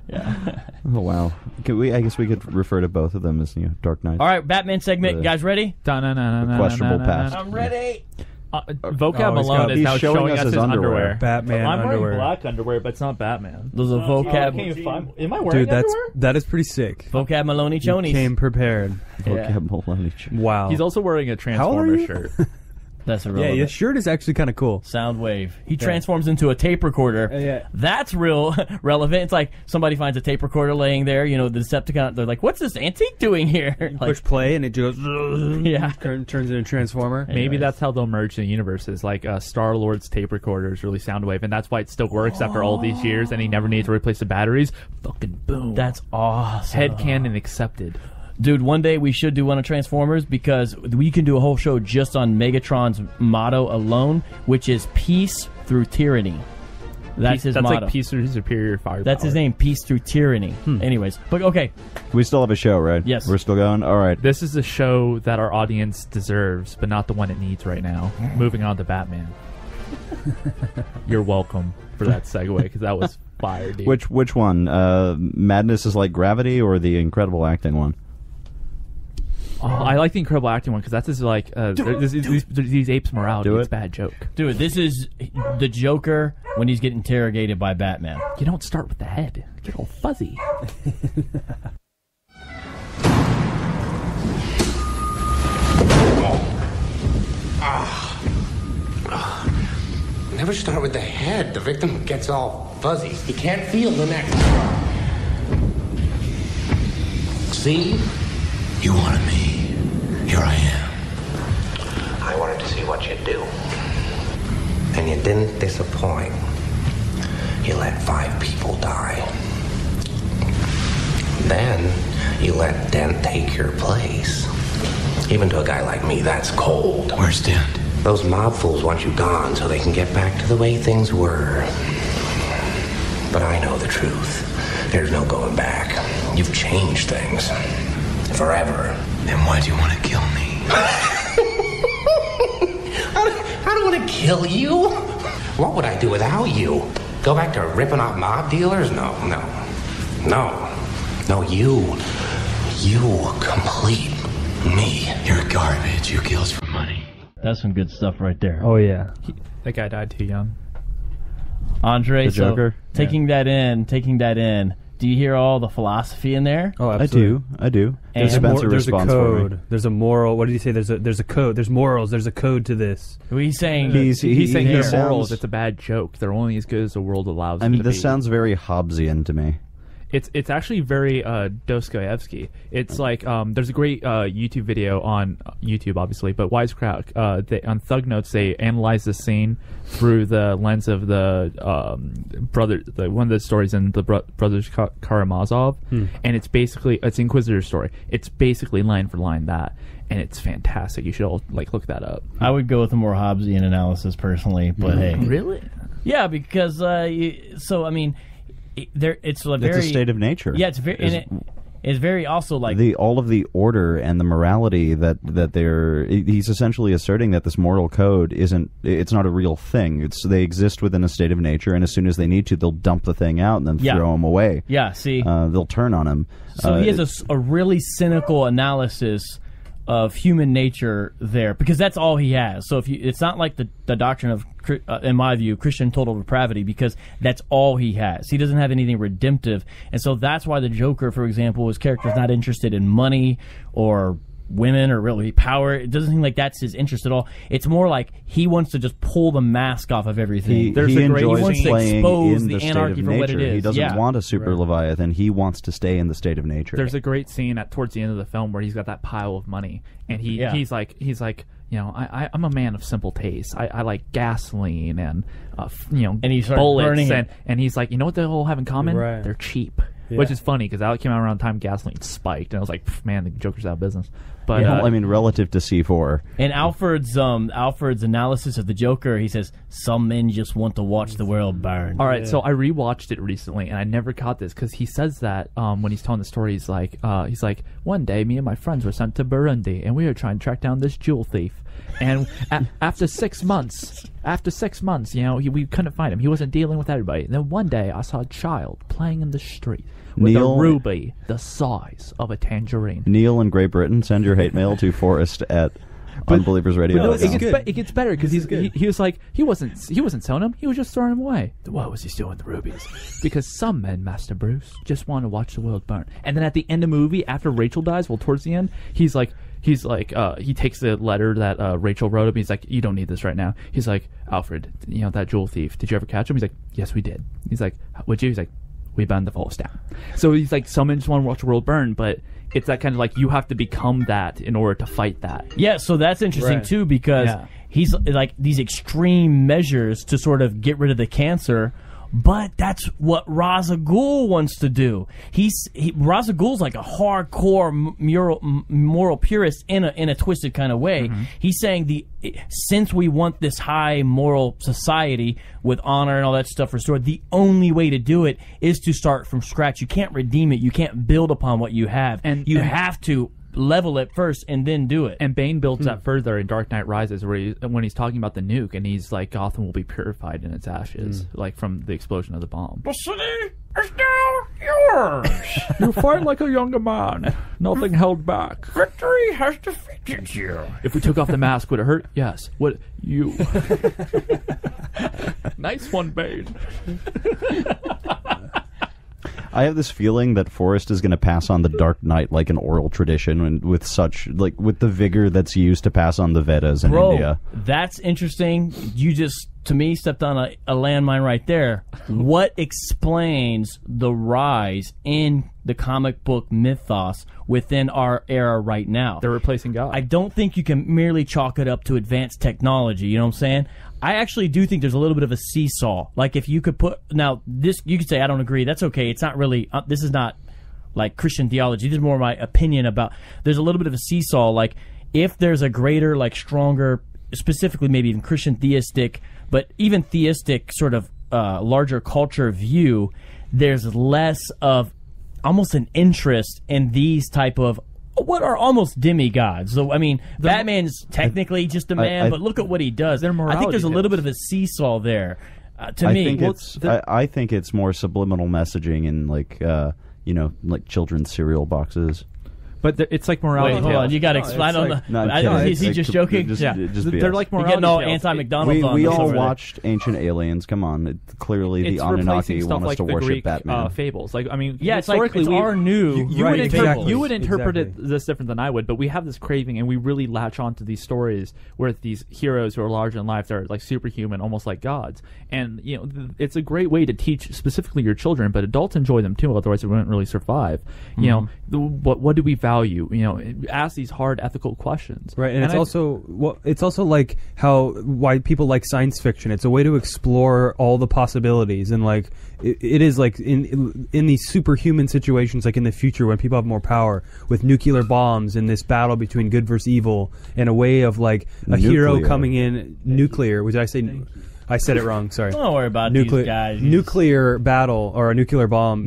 Yeah. Oh wow. I guess we could refer to both of them as Dark Knight. All right, Batman segment. You guys ready? Questionable past. I'm ready. Vocab Oh, he's Malone got- is he's now showing showing us us his his underwear. underwear. Batman I'm underwear. wearing black underwear, but it's not Batman. Those are vocab. Am I wearing Dude, that is pretty sick. Vocab Maloney You Chonies. came prepared. Vocab Malone. Wow. He's also wearing a How old are Transformer you? shirt. That's Yeah, irrelevant. the shirt is actually kind of cool. Soundwave. He transforms into a tape recorder. Yeah. That's real relevant. It's like somebody finds a tape recorder laying there. You know, the Decepticon. They're like, "What's this antique doing here?" Like, Push play and it goes. Yeah. Turns into a transformer. Maybe that's how they'll merge the universes. Like Star-Lord's tape recorder is really Soundwave, and that's why it still works after all these years, and he never needs to replace the batteries. Fucking boom. That's awesome. Headcanon accepted. Dude, one day we should do one of Transformers because we can do a whole show just on Megatron's motto alone, which is peace through tyranny. That's his That's motto. like peace through superior firepower. That's his name, peace through tyranny. Anyways, but okay. We still have a show, right? Yes. We're still going? All right. This is a show that our audience deserves, but not the one it needs right now. Moving on to Batman. You're welcome for that segue, because that was fire, dude. Which one? Madness is Like Gravity or the incredible acting one? Oh, I like the incredible acting one, because that's just like these apes' morality. Do It's it. a bad joke. Dude, this is the Joker when he's getting interrogated by Batman. You don't start with the head. Get all fuzzy. Never start with the head. The victim gets all fuzzy. He can't feel the neck. See? You wanted me. Here I am. I wanted to see what you'd do. And you didn't disappoint. You let 5 people die. Then you let Dent take your place. Even to a guy like me, that's cold. Where's Dent? Those mob fools want you gone so they can get back to the way things were. But I know the truth. There's no going back. You've changed things. Forever. Then why do you want to kill me? I don't want to kill you. What would I do without you? Go back to ripping off mob dealers? No. No, you complete me. You're garbage. You kills for money. That's some good stuff right there. Oh yeah. That guy died too young. Andre, The Joker? taking that in, do you hear all the philosophy in there? Oh, I absolutely. do. And Spencer There's a responds for me. code. There's a moral. What did he say? There's a code. There's morals. There's a code to this. He's saying He's saying he they're sounds- morals. It's a bad joke. They're only as good as the world allows I them mean, to this be. sounds very Hobbesian to me. It's actually very Dostoevsky. It's like there's a great YouTube video on YouTube, obviously, but Wisecrack on Thug Notes they analyze the scene through the lens of the one of the stories in the brothers Karamazov, and it's Inquisitor story. It's basically line for line that, and it's fantastic. You should all look that up. I would go with a more Hobbesian analysis personally, but hey, Really? yeah, because so I mean, it's a very It's a state of nature. yeah, it's very it's very also like All of the order and the morality that they're he's essentially asserting that this moral code it's not a real thing. They exist within a state of nature, and as soon as they need to, they'll dump the thing out and then Yeah. throw him away. yeah. See, They'll turn on him. so he has a really cynical analysis of human nature there, because that's all he has. So it's not like the doctrine of, in my view, Christian total depravity, because that's all he has. He doesn't have anything redemptive, and so that's why the Joker, for example, his character is not interested in money or women or really power. It doesn't seem like that's his interest at all. It's more like he wants to just pull the mask off of everything. He There's a great, enjoys he wants to playing expose in the the state anarchy of for what nature. it is. He doesn't Yeah. want a super Leviathan. He wants to stay in the state of nature. There's a great scene towards the end of the film where he's got that pile of money, and he's like, you know, I'm a man of simple tastes. I like gasoline and And he starts bullets, burning it. and he's like, you know what they all have in common? Right. They're cheap. Which is funny because that came out around the time gasoline spiked, and I was like, man, the Joker's out of business. But I mean, relative to C4. And Alfred's analysis of the Joker, he says, some men just want to watch the world burn. all right, so I rewatched it recently, and I never caught this because he says that when he's telling the story, he's like, one day me and my friends were sent to Burundi, and we were trying to track down this jewel thief. And after 6 months, you know, we couldn't find him. He wasn't dealing with everybody. And then one day, I saw a child playing in the street with Neil- a ruby the size of a tangerine. Neil in Great Britain, send your hate mail to Forrest at unbelieversradio.com. It gets better because he was like he wasn't selling them. He was just throwing them away. Why was he stealing the rubies? Because some men, Master Bruce, just want to watch the world burn. And then at the end of the movie, after Rachel dies, towards the end, he's like, he's like, he takes the letter that Rachel wrote him. He's like, you don't need this right now. He's like, Alfred, that jewel thief, did you ever catch him? He's like, yes, we did. He's like, would you? He's like, we burned the forest down. So he's like, some men just want to watch the world burn, but it's that kind of like, you have to become that in order to fight that. Yeah, so that's interesting too, because he's like these extreme measures to sort of get rid of the cancer. But that's what Ra's al Ghul wants to do. Ra's al Ghul's like a hardcore moral purist in a twisted kind of way. He's saying since we want this high moral society with honor and all that stuff restored, the only way to do it is to start from scratch. You can't redeem it. You can't build upon what you have. And you have to level it first and then do it. And Bane builds that further in Dark Knight Rises, where when he's talking about the nuke, and he's like, Gotham will be purified in its ashes, like from the explosion of the bomb. The city is now yours. You fight like a younger man. Nothing held back. Victory has defeated you. If we took off the mask, would it hurt? Yes. Would you? Nice one, Bane. I have this feeling that Forrest is going to pass on the Dark Knight like an oral tradition, and with the vigor that's used to pass on the Vedas in India. That's interesting. You just, to me, stepped on a landmine right there. What explains the rise in the comic book mythos within our era right now? They're replacing God. I don't think you can merely chalk it up to advanced technology. You know what I'm saying? I actually do think there's a little bit of a seesaw. Like, if you could put... Now, this, you could say, I don't agree. That's okay. It's not really... this is not, like, Christian theology. This is more my opinion about... There's a little bit of a seesaw. Like, if there's a greater, like, stronger, specifically maybe even Christian theistic, but even theistic sort of larger culture view, there's less of almost an interest in these type of... what are almost demigods. So, I mean, Batman's technically just a man, but look at what he does. I think there's a little bit of a seesaw there. To me, I think it's more subliminal messaging in like children's cereal boxes. But it's like morality. Wait, hold on. You got to explain. Is he just joking? They're like morality. You're getting all anti-McDonald's on we this all over watched Ancient Aliens. Come on, clearly the Anunnaki want us like to worship Greek, Batman. fables. Like, I mean, yeah, it's our new. You would interpret it this different than I would, but we have this craving, and we really latch onto these stories where these heroes who are larger than life, they're like superhuman, almost like gods. And it's a great way to teach specifically your children, but adults enjoy them too. Otherwise, they wouldn't really survive. What do we value? Ask these hard ethical questions, right? And it's also like why people like science fiction. It's a way to explore all the possibilities, and like it is like in these superhuman situations, like in the future when people have more power with nuclear bombs and this battle between good versus evil, and a way of like a hero coming in nuclear. Which I say. I said it wrong. Sorry. Don't worry about these guys. Nuclear battle or a nuclear bomb.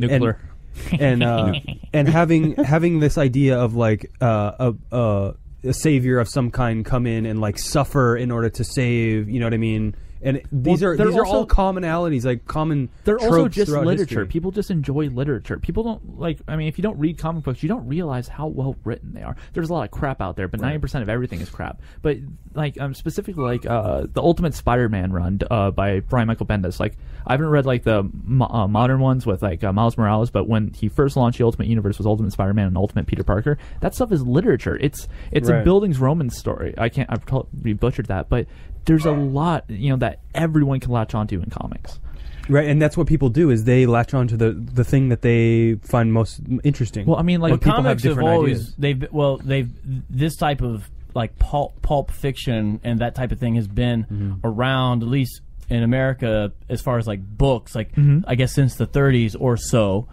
And having this idea of like a savior of some kind come in and like suffer in order to save, you know what I mean? And these are all commonalities, like common. They're also just literature. History. People just enjoy literature. People don't like. I mean, if you don't read comic books, you don't realize how well written they are. There's a lot of crap out there, but 90% of everything is crap. But like, specifically like the Ultimate Spider-Man run by Brian Michael Bendis. Like, I haven't read like the modern ones with like Miles Morales, but when he first launched the Ultimate Universe was Ultimate Spider-Man and Ultimate Peter Parker. That stuff is literature. It's a Buildings Romans story. I've totally butchered that, but there's a lot, that everyone can latch onto in comics. Right, and that's what people do, is they latch onto the thing that they find most interesting. Well, I mean, like, people comics have always ideas. They've this type of like pulp fiction and that type of thing has been around, at least in America, as far as like books, like I guess since the 30s or so.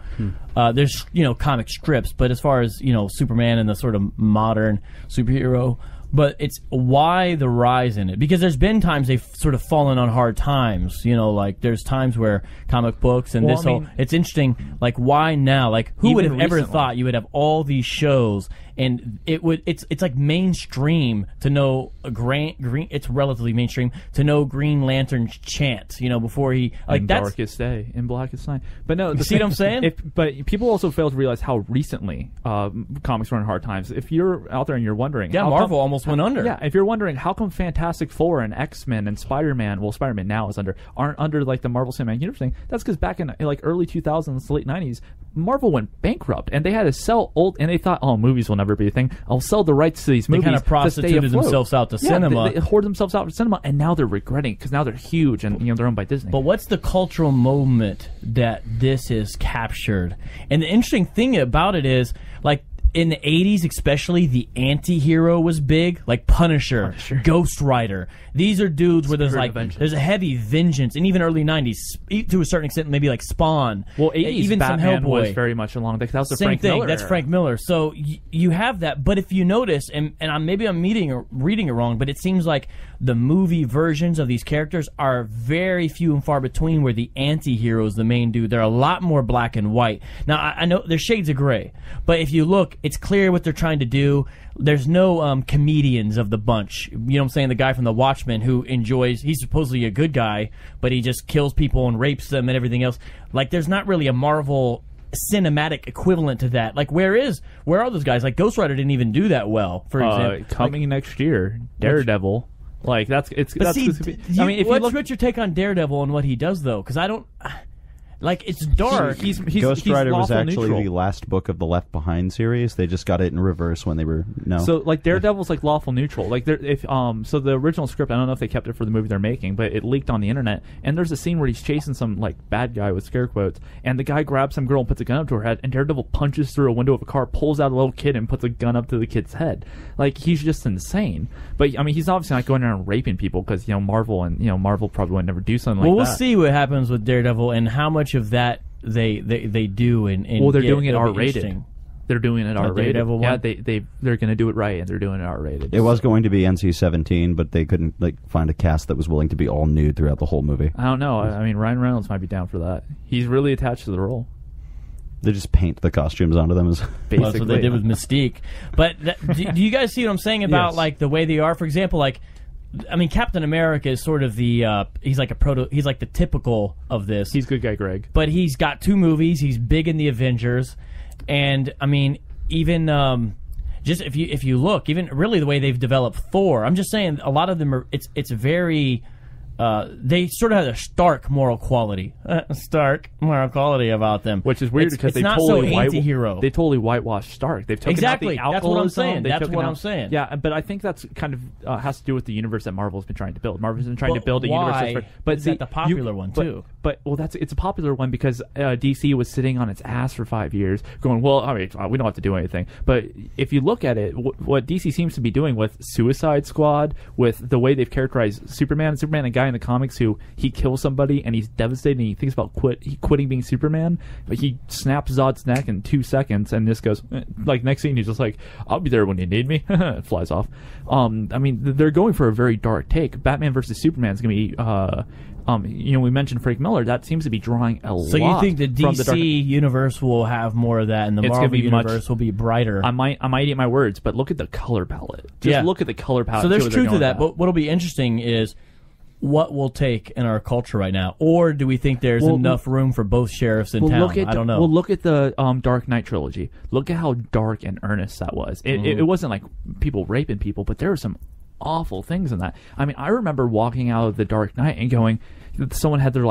There's comic strips, but as far as Superman and the sort of modern superhero. But it's why the rise in it, because there's been times they've sort of fallen on hard times. Like there's times where comic books and it's interesting. Like, why now? Like, who would have ever thought you would have all these shows, and it's like mainstream to know a green. It's relatively mainstream to know Green Lantern's chant. Before he like in darkest day, in blackest night. But no, you see what I'm saying? But people also fail to realize how recently comics run in hard times. If you're out there and you're wondering, Marvel almost almost went under. Yeah, if you're wondering how come Fantastic Four and X-Men and Spider-Man, well, Spider-Man now aren't under like the Marvel Cinematic Universe thing, that's because back in like early 2000s, late 90s, Marvel went bankrupt and they had to sell and they thought, oh, movies will never be a thing. I'll sell the rights to these movies. They kind of prostituted themselves out to cinema. They hoard themselves out to cinema, and now they're regretting it because now they're huge and they're owned by Disney. But what's the cultural moment that this is captured? And the interesting thing about it is, like, in the 80s especially, the anti-hero was big, like Punisher, Ghost Rider. These are dudes where there's a heavy vengeance, and even early 90s, to a certain extent, maybe like Spawn. Well, 80s even Batman some Hellboy was very much along that was the Same Frank thing. Miller That's era. Frank Miller. So you have that, but if you notice, and maybe I'm reading it wrong, but it seems like the movie versions of these characters are very few and far between where the anti-hero is the main dude. They're a lot more black and white. Now, I know there's shades of gray, but if you look, it's clear what they're trying to do. There's no comedians of the bunch. You know what I'm saying? The guy from The Watchmen who he's supposedly a good guy, but he just kills people and rapes them and everything else. Like, there's not really a Marvel cinematic equivalent to that. Like, where are those guys? Like, Ghost Rider didn't even do that well, for example. Coming next year, Daredevil. Like, what's your take on Daredevil and what he does, though? Because I don't... Like, it's dark. Ghost Rider was actually neutral. the last book of the Left Behind series. They just got it in reverse when they were So like Daredevil's like lawful neutral. Like so the original script, I don't know if they kept it for the movie they're making, but it leaked on the internet. And there's a scene where he's chasing some like bad guy with scare quotes, and the guy grabs some girl and puts a gun up to her head, and Daredevil punches through a window of a car, pulls out a little kid, and puts a gun up to the kid's head. Like, he's just insane. But I mean, he's obviously not going around raping people because Marvel probably would never do something like that. Well, we'll see what happens with Daredevil and how much of that they do well, they're doing it R-rated. They're doing it R-rated. Yeah, they're going to do it right, and they're doing it R-rated. It was going to be NC-17, but they couldn't find a cast that was willing to be all nude throughout the whole movie. I don't know. I mean, Ryan Reynolds might be down for that. He's really attached to the role. They just paint the costumes onto them. Basically, that's what they did with Mystique. But do you guys see what I'm saying about Yes. like the way they are? For example, like, I mean, Captain America is sort of the he's like the typical of this. He's good guy Greg. But he's got 2 movies. He's big in the Avengers, and I mean, even just if you look, even really the way they've developed Thor. I'm just saying, a lot of them are. It's very. They sort of have a stark moral quality about them, Which is weird because it's not so anti-hero. They totally whitewashed Stark. They've taken Exactly. out the That's what I'm alcoholism. saying. That's what I'm saying. Yeah, but I think that's kind of has to do with the universe that Marvel's been trying to build. Marvel's been trying to build a universe. But is that the popular one too? But it's a popular one because DC was sitting on its ass for 5 years, going, well, I mean, we don't have to do anything. But if you look at it, what DC seems to be doing with Suicide Squad, with the way they've characterized Superman, a guy in the comics who he kills somebody and he's devastated and he thinks about quitting being Superman, but he snaps Zod's neck in 2 seconds and just goes, like, next scene he's just like, I'll be there when you need me. It flies off. I mean, they're going for a very dark take. Batman versus Superman is going to be we mentioned Frank Miller. That seems to be drawing a lot. So you think the from DC universe will have more of that, and the Marvel universe will be brighter? I might eat my words, but look at the color palette. Just look at the color palette. So there's truth to that. But what'll be interesting is what we'll take in our culture right now, or do we think there's enough room for both sheriffs in town? I don't know. Well, look at the Dark Knight trilogy. Look at how dark and earnest that was. It wasn't like people raping people, but there were some awful things in that. I mean, I remember walking out of the Dark Knight and going, someone had their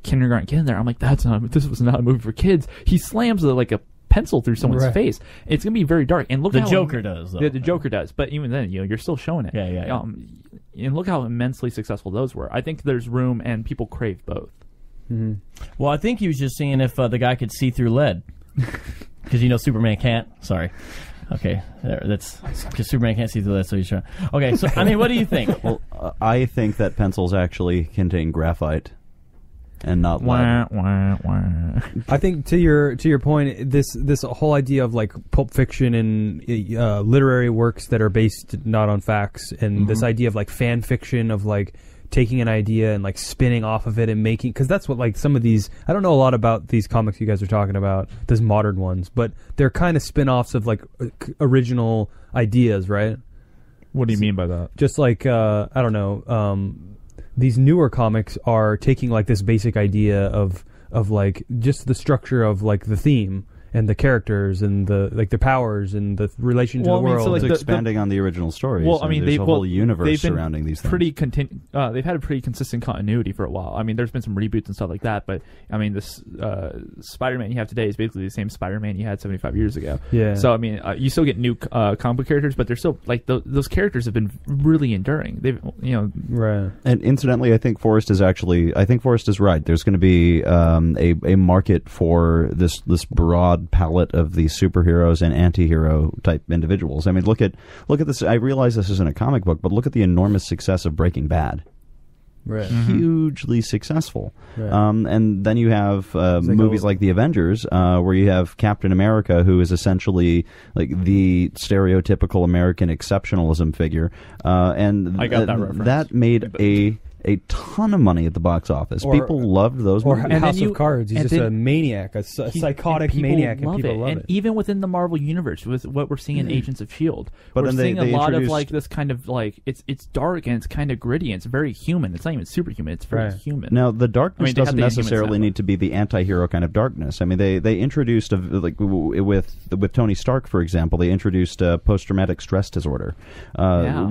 kindergarten kid in there. I'm like, this was not a movie for kids. He slams a pencil through someone's face. It's gonna be very dark. And look, the Joker does. Though. Yeah, the Joker does. But even then, you're still showing it. Yeah. And look how immensely successful those were. I think there's room, and people crave both. Mm-hmm. Well, I think he was just seeing if the guy could see through lead, because Superman can't. Sorry. Okay, that's because Superman can't see through that, so he's trying. Okay, so I mean, what do you think? Well, I think that pencils actually contain graphite and not lead. I think to your point, this whole idea of like Pulp Fiction and literary works that are based not on facts, and this idea of like fan fiction of like taking an idea and like spinning off of it and making, because that's what like some of these, I don't know a lot about these comics you guys are talking about, these modern ones, but they're kind of spin-offs of like original ideas, right? What do you mean by that? Just like I don't know, these newer comics are taking like this basic idea of like just the structure of like the theme and the characters and the powers and the relation to the world. So like it's expanding on the original stories. Well, I mean, there's a whole universe surrounding these things. They've had a pretty consistent continuity for a while. I mean, there's been some reboots and stuff like that, but I mean, this Spider-Man you have today is basically the same Spider-Man you had 75 years ago. Yeah. So I mean, you still get new comic book characters, but they're still like those characters have been really enduring. They've right. And incidentally, I think Forrest is right. There's going to be a market for this broad palette of these superheroes and anti-hero type individuals. I mean, look at this. I realize this isn't a comic book, but look at the enormous success of Breaking Bad. Right. Hugely successful. Right. And then you have movies like The Avengers, where you have Captain America, who is essentially like the stereotypical American exceptionalism figure. And I got that reference. That made a ton of money at the box office. People loved those movies. Or House of Cards. He's just a maniac, a psychotic maniac, and people love it. And even within the Marvel universe, with what we're seeing in Agents of S.H.I.E.L.D., but we're seeing they a lot of introduced- like this kind of like it's dark and it's kind of gritty and it's very human. It's not even superhuman. It's very human. Now the darkness they have doesn't the Inhuman necessarily symbol. need to be the anti-hero kind of darkness. I mean, they introduced with Tony Stark, for example, they introduced post-traumatic stress disorder,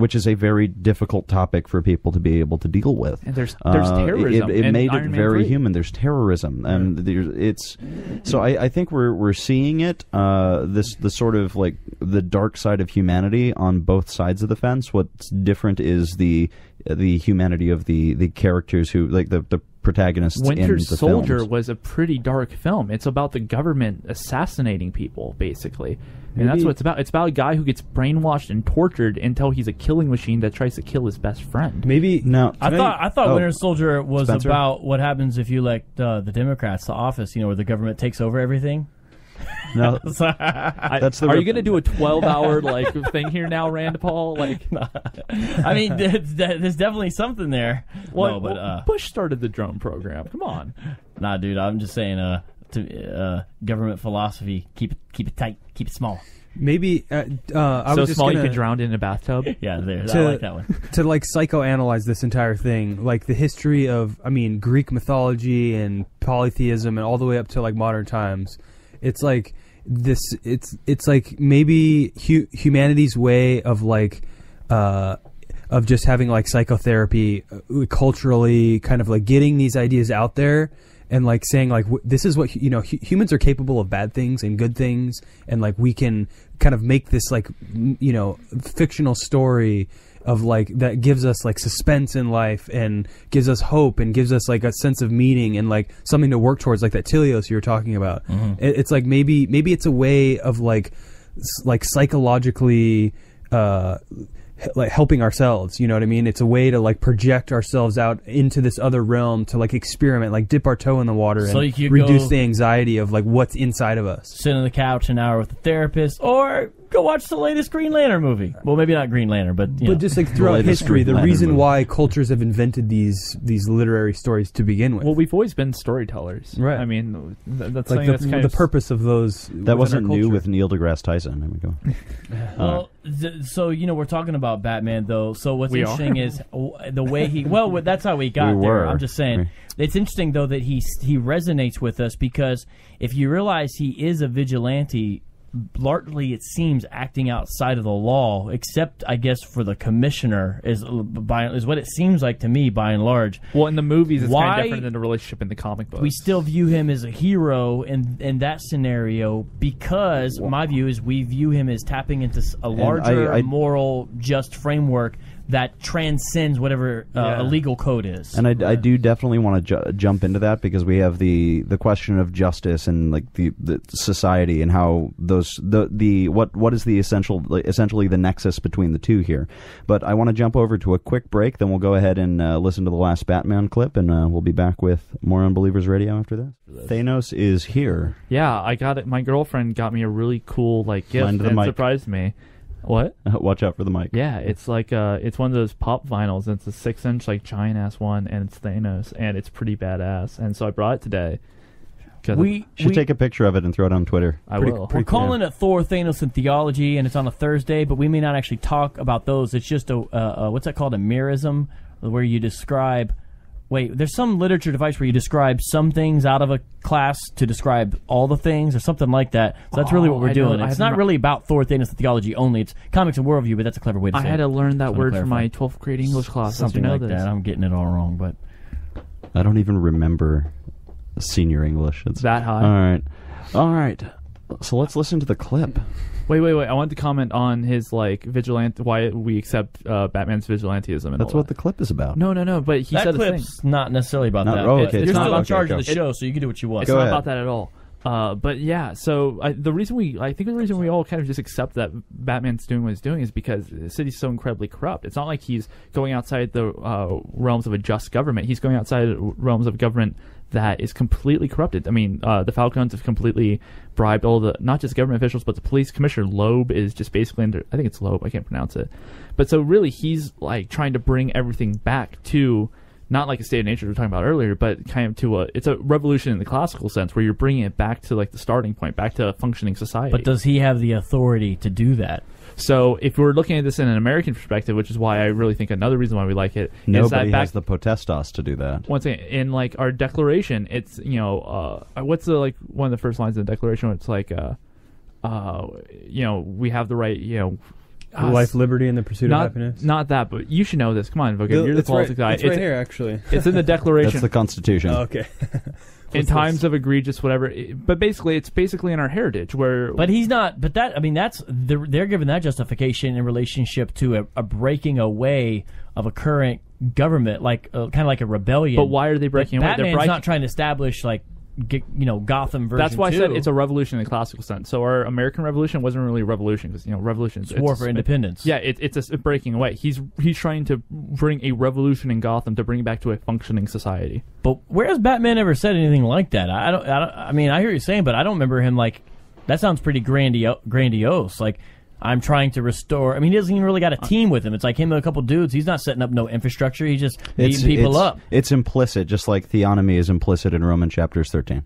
which is a very difficult topic for people to be able to deal with. And there's terrorism. It made Iron it Man very 3. human. There's terrorism, and I think we're seeing it. The sort of like the dark side of humanity on both sides of the fence. What's different is the humanity of the characters who like the protagonists. Winter in the Soldier films. was a pretty dark film. It's about the government assassinating people, basically. And that's what it's about. It's about a guy who gets brainwashed and tortured until he's a killing machine that tries to kill his best friend. Maybe no. I thought Winter Soldier was Spencer? about what happens if you elect the Democrats to office. Where the government takes over everything. No, that's are you going to do a 12-hour thing here now, Rand Paul? I mean, there's definitely something there. Well, Bush started the drone program. Come on. Nah, dude. I'm just saying. Government philosophy: keep it tight, keep it small. Maybe I was so just small gonna, you could drown in a bathtub. Yeah, I like that one. To psychoanalyze this entire thing, like the history of, Greek mythology and polytheism, and all the way up to modern times. It's like this. It's like maybe humanity's way of just having psychotherapy, culturally, kind of getting these ideas out there. And saying this is what humans are capable of, bad things and good things, and we can kind of make this fictional story of that gives us suspense in life and gives us hope and gives us a sense of meaning and something to work towards, that Telios you were talking about. Mm-hmm. It's maybe it's a way of psychologically helping ourselves, you know what I mean? It's a way to project ourselves out into this other realm to experiment, dip our toe in the water so and reduce the anxiety of what's inside of us. Sit on the couch an hour with a therapist, or go watch the latest Green Lantern movie. Well, maybe not Green Lantern, but just throughout history, the reason why cultures have invented these literary stories to begin with. Well, we've always been storytellers, right? I mean, that's the purpose of those. That wasn't new with Neil deGrasse Tyson. There we go. Well, so we're talking about Batman, though. So what's interesting is the way he. Well, that's how we got there. I'm just saying. It's interesting though that he resonates with us, because if you realize he is a vigilante, largely it seems acting outside of the law, except I guess for the commissioner is what it seems like to me by and large. Well, in the movies it's kind of different than the relationship in the comic books. We still view him as a hero in that scenario, because my view is we view him as tapping into a larger moral just framework that transcends whatever a legal code is. And I do definitely want to jump into that, because we have the question of justice and the society and how those what is the essentially the nexus between the two here. But I want to jump over to a quick break, then we'll go ahead and listen to the last Batman clip, and we'll be back with more Unbelievers Radio after this. Thanos is here. Yeah, I got it. My girlfriend got me a really cool gift and surprised me. What? Watch out for the mic. Yeah, it's it's one of those pop vinyls. And it's a 6-inch giant ass one, and it's Thanos, and it's pretty badass. And so I brought it today. We should take a picture of it and throw it on Twitter. I will. We're calling it Thor, Thanos, and Theology, and it's on a Thursday, but we may not actually talk about those. It's just a what's that called? A merism, where you describe Wait, there's some literature device where you describe some things out of a class to describe all the things or something like that. So that's really what we're doing. It's not really about Thor, Thanos, and theology only. It's comics and worldview, but that's a clever way to say it. I had to learn that word for my 12th grade English class. Something like that. I'm getting it all wrong, but... I don't even remember senior English. It's that high. All right. So let's listen to the clip. Wait. I wanted to comment on his vigilante. Why we accept Batman's vigilantism. And That's what the clip is about. No. But he said that clip's not necessarily about that. Oh, okay. You're still in charge of of the show, so you can do what you want. It's not about that at all. But yeah, so the reason we all kind of just accept that Batman's doing what he's doing is because the city's so incredibly corrupt. It's not like he's going outside the realms of a just government. He's going outside realms of government that is completely corrupted. I mean, the Falcons have completely bribed all the, not just government officials, but the police commissioner. Loeb is just basically under, I think it's Loeb, I can't pronounce it. But so really he's like trying to bring everything back to, not like a state of nature we were talking about earlier, but kind of to it's a revolution in the classical sense where you're bringing it back to like the starting point, back to a functioning society. But does he have the authority to do that? So if we're looking at this in an American perspective, which is why I really think another reason why we like it, nobody is that has the potestas to do that. Once again, in like our declaration, it's what's the like one of the first lines of the declaration? Where it's like we have the right life, liberty, and the pursuit of happiness. Not that, but you should know this. Come on, Vocab. You're the politics guy. It's right here, actually. It's in the declaration. That's the Constitution. Oh, okay. In times of egregious whatever, but basically it's basically in our heritage where. But he's not. But that, I mean, they're given that justification in relationship to a breaking away of a current government, like kind of like a rebellion. But why are they breaking away? Batman's not trying to establish like Gotham version. That's why 2. I said it's a revolution in the classical sense. So our American Revolution wasn't really a revolution because revolutions. It's war for independence. Yeah, it's a breaking away. He's trying to bring a revolution in Gotham to bring it back to a functioning society. But where has Batman ever said anything like that? I mean, I hear you saying, but I don't remember him like. That sounds pretty grandiose. Like, I'm trying to restore. I mean, he doesn't even really got a team with him. It's like him and a couple dudes. He's not setting up no infrastructure. He's just beating people up. It's implicit, just like theonomy is implicit in Romans chapters 13.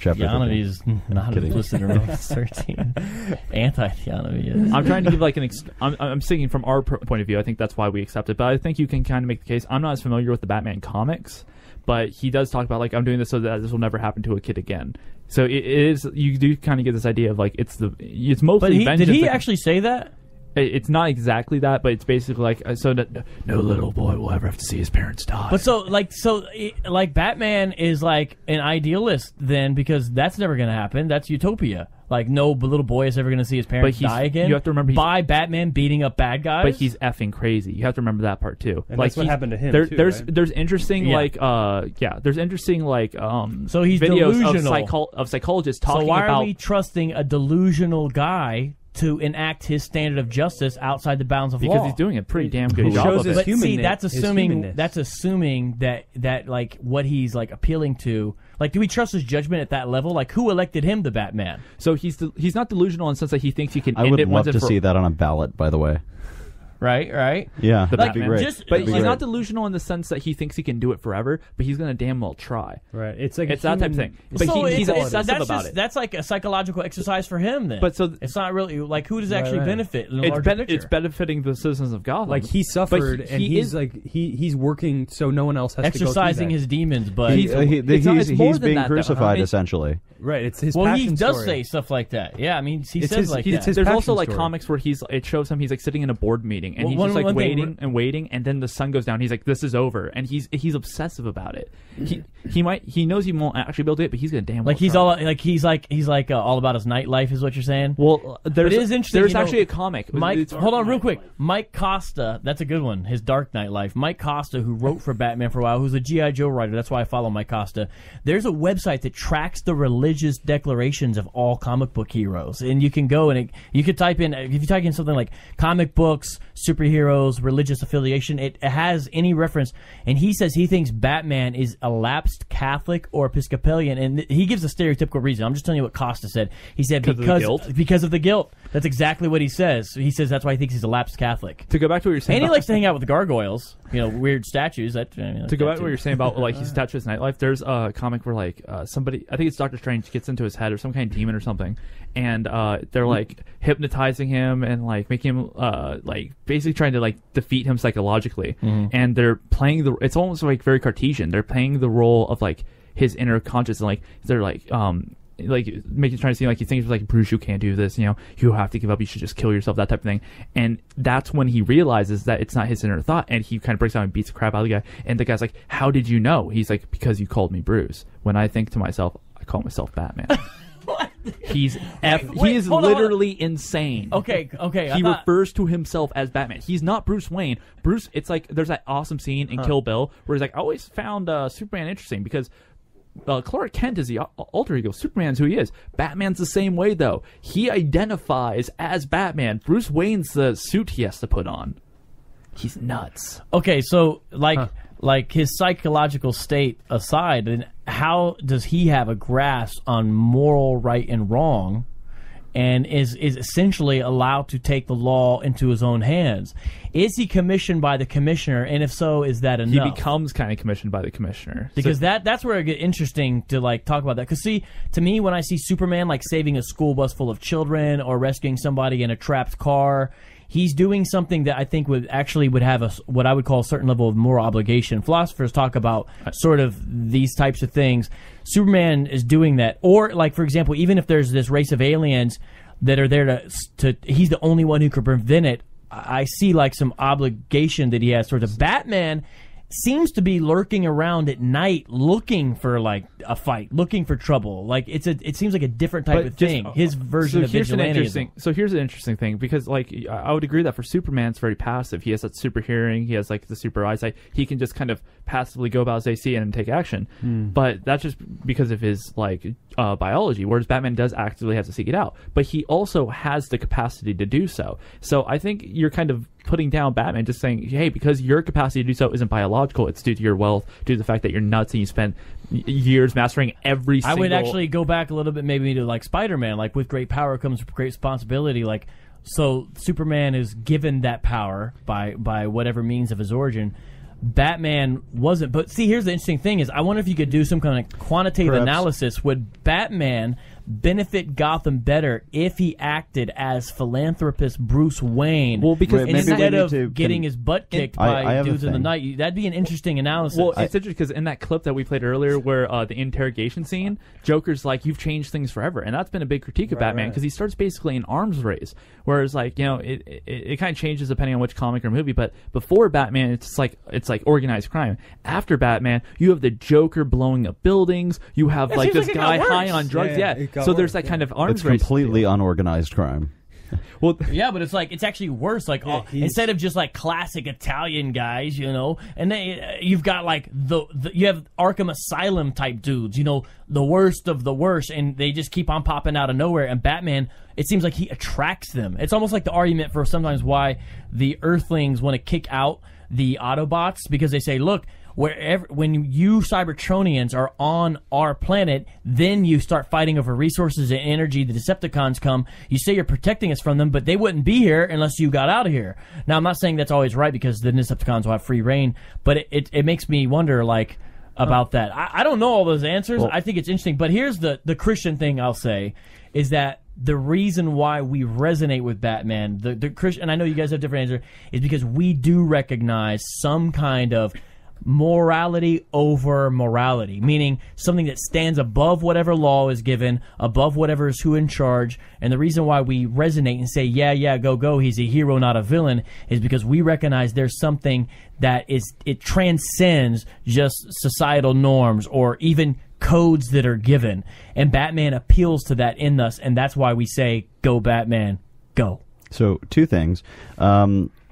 Theonomy is not implicit in Romans 13. Anti-theonomy is. I'm trying to give like I'm speaking from our point of view. I think that's why we accept it. But I think you can kind of make the case. I'm not as familiar with the Batman comics, but he does talk about like I'm doing this so that this will never happen to a kid again. So it is. You do kind of get this idea of like it's mostly. But did he actually say that? It's not exactly that, but it's basically like so that no little boy will ever have to see his parents die. But like Batman is like an idealist then, because that's never going to happen. That's utopia. Like no little boy is ever going to see his parents die again. You have to remember by Batman beating up bad guys. But he's effing crazy. You have to remember that part too. And like that's what happened to him. There's interesting there's interesting so he's videos delusional. of psychologists talking about. So why are we trusting a delusional guy to enact his standard of justice outside the bounds of law? Because he's doing a pretty damn good job of it. But see, that's assuming that like what he's like appealing to. Like, do we trust his judgment at that level? Like, who elected him the Batman? So he's not delusional in the sense that he thinks he can. I would love to see that on a ballot, by the way. Right. Yeah, that'd be great. But he's not delusional in the sense that he thinks he can do it forever, but he's going to damn well try. Right. It's like that type of thing. But he's obsessive about it. That's like a psychological exercise for him then. But so it's not really like who does it actually benefit in the larger picture? It's benefiting the citizens of Gotham. Like he suffered, and he's working so no one else has exercising to go his demons. But he's being crucified essentially. Right. It's his. Well, he does story. say stuff like that. Yeah, I mean, he says like that. There's also like comics where it shows him he's like sitting in a board meeting and he's just like waiting, and then the sun goes down. He's like, "This is over," and he's obsessive about it. He knows he won't actually be able to do it, but he's gonna damn well he's all about his nightlife, is what you're saying. Well, it is interesting. There's actually a comic. Hold on, real quick. Mike Costa, that's a good one. His Dark Knight Life. Mike Costa, who wrote for Batman for a while, who's a G.I. Joe writer. That's why I follow Mike Costa. There's a website that tracks the religious declarations of all comic book heroes, and you can go and you could type in, if you type in something like comic books, superheroes, religious affiliation, it has any reference, and he says he thinks Batman is a lapsed Catholic or Episcopalian, and he gives a stereotypical reason. I'm just telling you what Costa said. He said because of the guilt. That's exactly what he says. He says that's why he thinks he's a lapsed Catholic. To go back to what you're saying, and he likes to hang out with the gargoyles, weird statues. To go back to what you're saying about like he's attached to his nightlife, there's a comic where like somebody, I think it's Doctor Strange, gets into his head or some kind of demon or something, and they're like hypnotizing him and like making him like basically trying to like defeat him psychologically. And they're playing it's almost like very Cartesian. They're playing the role of like his inner conscious, and like they're like trying to seem like he thinks like, Bruce, you can't do this, you know, you have to give up, you should just kill yourself, that type of thing. And that's when he realizes that it's not his inner thought, and he kind of breaks down and beats the crap out of the guy. And the guy's like, how did you know? He's like, because you called me Bruce. When I think to myself, I call myself Batman. He is literally insane. Okay. He refers to himself as Batman. He's not Bruce Wayne. Bruce, it's like there's that awesome scene in Kill Bill where he's like, I always found Superman interesting because Clark Kent is the alter ego. Superman's who he is. Batman's the same way, though. He identifies as Batman. Bruce Wayne's the suit he has to put on. He's nuts. Okay, so like his psychological state aside, and how does he have a grasp on moral right and wrong, and is essentially allowed to take the law into his own hands? Is he commissioned by the commissioner, and if so, is that enough? He becomes kind of commissioned by the commissioner. Because that's where it gets interesting to like talk about that. Because see, to me, when I see Superman like saving a school bus full of children or rescuing somebody in a trapped car, he's doing something that I think would have what I would call a certain level of moral obligation. Philosophers talk about sort of these types of things. Superman is doing that. Or, like, for example, even if there's this race of aliens that are there to he's the only one who could prevent it, I see, like, some obligation that he has towards it. Batman seems to be lurking around at night looking for like a fight, looking for trouble. Like it seems like a different type of thing. His version of vigilantism. So here's an interesting thing, because like I would agree that for Superman it's very passive. He has that super hearing, he has like the super eyesight. He can just kind of passively go about as they see and take action. But that's just because of his like biology, whereas Batman does actively have to seek it out. But he also has the capacity to do so. So I think you're kind of putting down Batman, just saying, hey, because your capacity to do so isn't biological, it's due to your wealth, due to the fact that you're nuts and you spent years mastering every single... I would actually go back a little bit maybe to like Spider-Man, like with great power comes great responsibility. Like, so Superman is given that power by whatever means of his origin. Batman wasn't. But see, here's the interesting thing is I wonder if you could do some kind of quantitative analysis. Would Batman benefit Gotham better if he acted as philanthropist Bruce Wayne, well, because instead of getting his butt kicked by dudes in the night? That'd be an interesting analysis. Well, it's interesting because in that clip that we played earlier where the interrogation scene, Joker's like, you've changed things forever. And that's been a big critique of Batman, because he starts basically an arms race. Whereas, like, you know, it kind of changes depending on which comic or movie. But before Batman, it's like organized crime. After Batman, you have the Joker blowing up buildings. You have like this guy high on drugs. So there's that kind of arms race. It's completely unorganized crime. Well, yeah, but it's actually worse. Like instead of just like classic Italian guys, you know, and you've got like you have Arkham Asylum type dudes, you know, the worst of the worst, and they just keep on popping out of nowhere. And Batman, it seems like he attracts them. It's almost like the argument for sometimes why the Earthlings want to kick out the Autobots, because they say, look, when you Cybertronians are on our planet, then you start fighting over resources and energy. The Decepticons come. You say you're protecting us from them, but they wouldn't be here unless you got out of here. Now, I'm not saying that's always right, because the Decepticons will have free reign, but it makes me wonder, like, about that. I don't know all those answers. Well, I think it's interesting. But here's the Christian thing I'll say, is that the reason why we resonate with Batman, the Christian, and I know you guys have different answers, is because we do recognize some kind of morality over morality, meaning something that stands above whatever law is given, above whatever is who in charge. And the reason why we resonate and say, yeah, go, he's a hero, not a villain, is because we recognize there's something that it transcends just societal norms or even codes that are given. And Batman appeals to that in us, and that's why we say, go Batman, go. So, two things.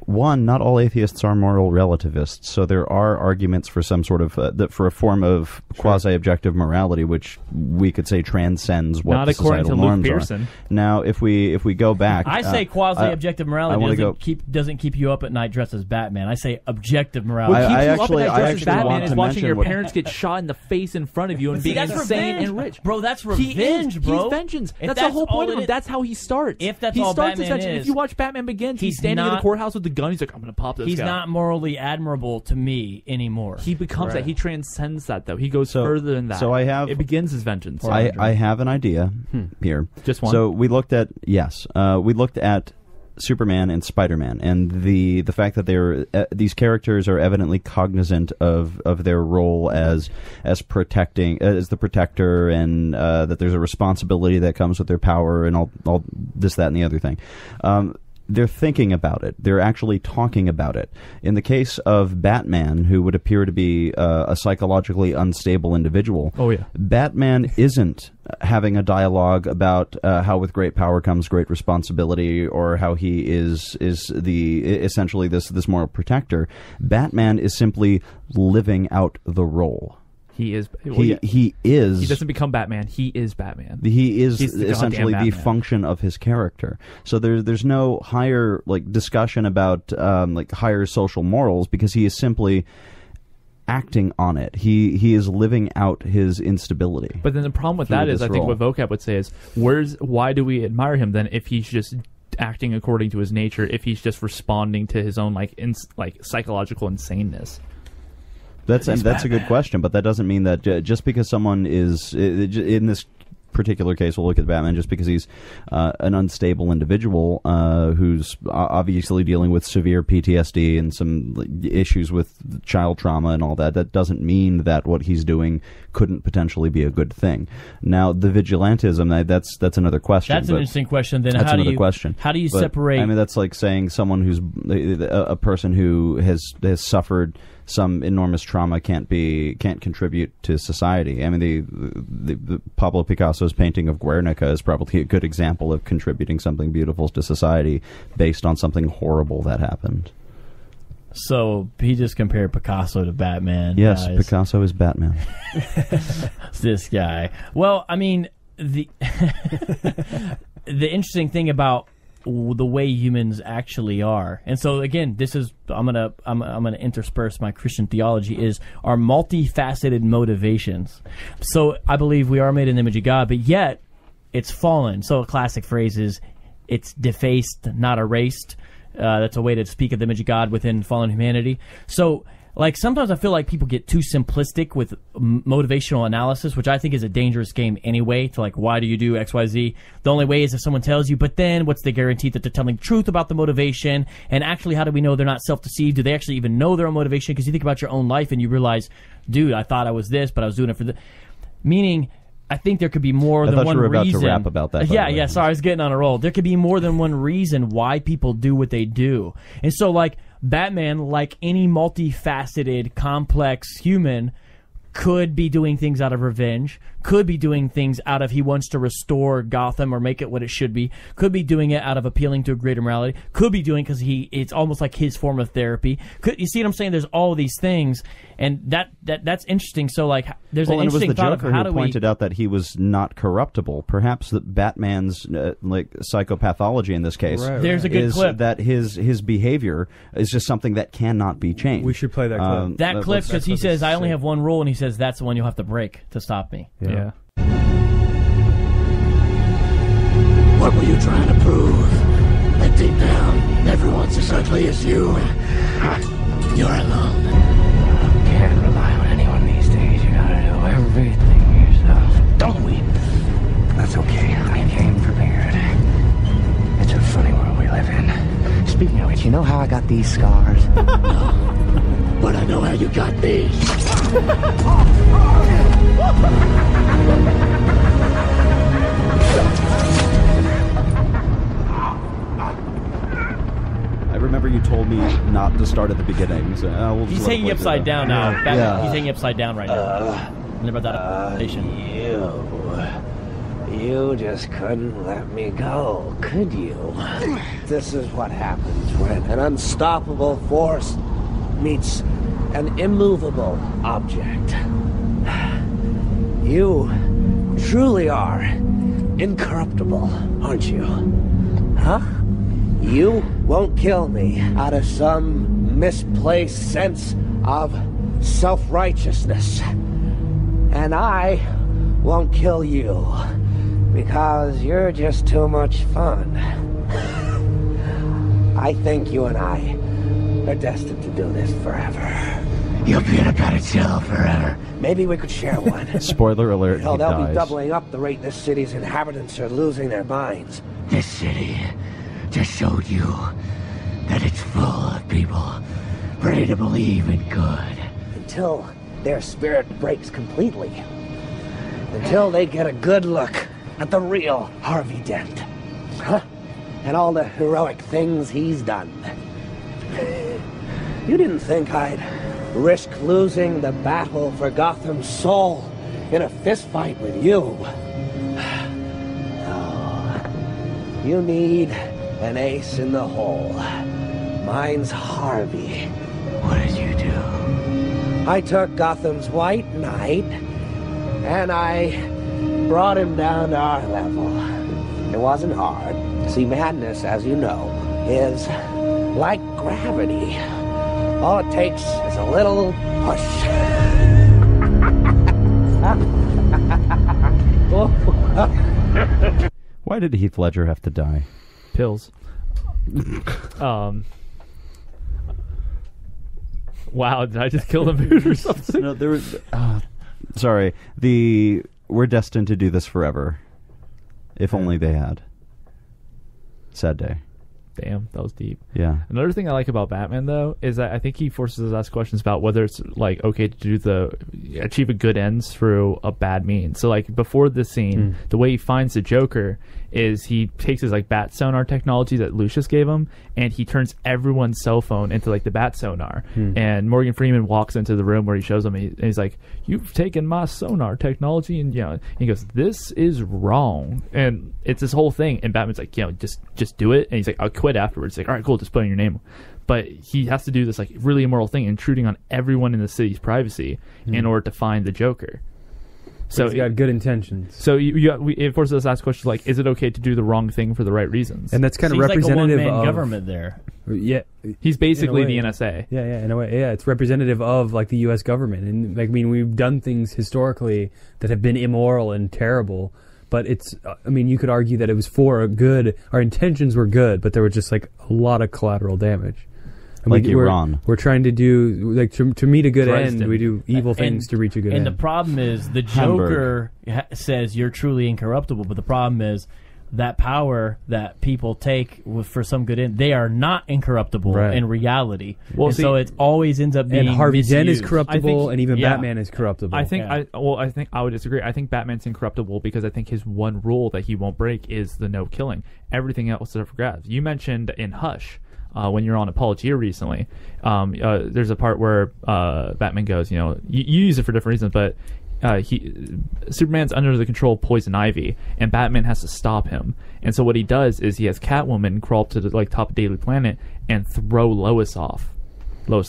One, not all atheists are moral relativists, so there are arguments for some sort of for a form of quasi-objective morality, which we could say transcends what the societal norms are. Now, if we go back, I say quasi-objective morality doesn't keep you up at night dressed as Batman. I say objective morality. What keeps you up at night dressed as Batman is watching your parents get shot in the face in front of you and being insane and rich. Bro, that's revenge, bro. He's vengeance. That's the whole point of him. That's how he starts. If that's all Batman is. If you watch Batman Begins, he's standing in the courthouse with the gun. He's like, I'm gonna pop this He's guy. not morally admirable to me anymore. He becomes that. He transcends that, though. He goes further than that. So I have. It begins his vengeance. I have an idea here. Just one? So we looked at we looked at Superman and Spider-Man, and the fact that these characters are evidently cognizant of their role as the protector, and that there's a responsibility that comes with their power, and all this, that, and the other thing. They're thinking about it. They're actually talking about it. In the case of Batman, who would appear to be a psychologically unstable individual, Batman isn't having a dialogue about how with great power comes great responsibility, or how he is essentially this moral protector. Batman is simply living out the role. He is. He is. He doesn't become Batman. He is Batman. He is He's essentially the function of his character. So there's no higher discussion about higher social morals, because he is simply acting on it. He is living out his instability. But then the problem with that is, I think what Vocab would say is, why do we admire him then if he's just acting according to his nature? If he's just responding to his own psychological insaneness? That's a good question, but that doesn't mean that just because someone is in this particular case, we'll look at Batman, just because he's an unstable individual who's obviously dealing with severe PTSD and some issues with child trauma and all that. That doesn't mean that what he's doing couldn't potentially be a good thing. Now, the vigilantism, that's another question. That's an interesting question. Then that's another question. How do you separate? I mean, that's like saying someone who's a person who has suffered some enormous trauma can't contribute to society. I mean, the Pablo Picasso's painting of Guernica is probably a good example of contributing something beautiful to society based on something horrible that happened. So he just compared Picasso to Batman. Yes, guys. Picasso is Batman. This guy. Well, I mean, the interesting thing about the way humans actually are, and so again, this is I'm gonna intersperse my Christian theology, is our multifaceted motivations. So I believe we are made in the image of God, but yet it's fallen. So a classic phrase is, it's defaced, not erased. That's a way to speak of the image of God within fallen humanity. So, sometimes I feel like people get too simplistic with motivational analysis, which I think is a dangerous game anyway, to why do you do X, Y, Z? The only way is if someone tells you, but then what's the guarantee that they're telling the truth about the motivation? And actually, how do we know they're not self-deceived? Do they actually even know their own motivation? Because you think about your own life and you realize, dude, I thought I was this, but I was doing it for this. Meaning, I think there could be more than one reason. I thought you were about to rap about that. Yeah, sorry, I was getting on a roll. There could be more than one reason why people do what they do. And so, Batman, like any multifaceted, complex human, could be doing things out of revenge, could be doing things out of he wants to restore Gotham or make it what it should be, could be doing it out of appealing to a greater morality, could be doing because it's almost like his form of therapy. You see what I'm saying? There's all of these things, and that's interesting. So there's an interesting thought of how do we... It was the Joker who pointed out that he was not corruptible. Perhaps that Batman's psychopathology in this case there's a good clip that his behavior is just something that cannot be changed. We should play that clip. That clip, because he says, I only have one rule, and he says that's the one you'll have to break to stop me. Yeah. What were you trying to prove? That deep down, everyone's as ugly as you. You're alone. Can't rely on anyone these days. You gotta do everything yourself. Don't weep. That's okay. I came prepared. It's a funny world we live in. Speaking of which, you know how I got these scars? No. But I know how you got these. I remember you told me not to start at the beginning. So he's hanging upside down now. He's hanging upside down right now. Remember that adaptation. You just couldn't let me go, could you? This is what happens when an unstoppable force meets an immovable object. You truly are incorruptible, aren't you? Huh? You won't kill me out of some misplaced sense of self-righteousness. And I won't kill you because you're just too much fun. I think you and I are destined to do this forever. You'll be in a padded cell forever. Maybe we could share one. Spoiler alert, Hell, he they'll dies. be doubling up the rate this city's inhabitants are losing their minds. This city just showed you that it's full of people ready to believe in good. Until their spirit breaks completely. Until they get a good look at the real Harvey Dent. Huh? And all the heroic things he's done. You didn't think I'd risk losing the battle for Gotham's soul in a fistfight with you. No. You need an ace in the hole. Mine's Harvey. What did you do? I took Gotham's White Knight, and I brought him down to our level. It wasn't hard. See, madness, as you know, is like gravity. All it takes is a little push. Why did Heath Ledger have to die? Pills. Wow, did I just kill the mood or something? No, there was. Sorry. We're destined to do this forever. If only they had. Sad day. Damn, that was deep. Yeah. Another thing I like about Batman, though, is that I think he forces us to ask questions about whether it's like okay to achieve a good ends through a bad means. So like before this scene, the way he finds the Joker is he takes his like bat sonar technology that Lucius gave him, and he turns everyone's cell phone into like the bat sonar. And Morgan Freeman walks into the room where he shows him, and he's like, "You've taken my sonar technology," and and he goes, "This is wrong." And it's this whole thing, and Batman's like, just do it. And he's like, "I'll quit afterwards." He's like, "All right, cool, just put in your name." But he has to do this like really immoral thing, intruding on everyone in the city's privacy in order to find the Joker. So he's got good intentions. So it forces us to ask questions like, is it okay to do the wrong thing for the right reasons? And that's kind of like representative a one-man of government there. Yeah, he's basically the NSA. Yeah, in a way, yeah, it's representative of like the U.S. government, and like I mean, we've done things historically that have been immoral and terrible, but it's, I mean, you could argue that it was for a good. Our intentions were good, but there was just like a lot of collateral damage. And like Iran. We're trying to do, like, to meet a good Dresden. end, we do evil things to reach a good end. And the problem is, the Joker says you're truly incorruptible, but the problem is that power that people take for some good end, they are not incorruptible in reality. Well, so it always ends up being and Harvey misused. Dent is corruptible, and even Batman is corruptible. I think I would disagree. I think Batman's incorruptible because I think his one rule that he won't break is the no killing. Everything else is up for grabs. You mentioned in Hush, when you're on Apologist recently, there's a part where Batman goes, you use it for different reasons, but Superman's under the control of Poison Ivy, and Batman has to stop him. And so what he does is he has Catwoman crawl up to the top of Daily Planet and throw Lois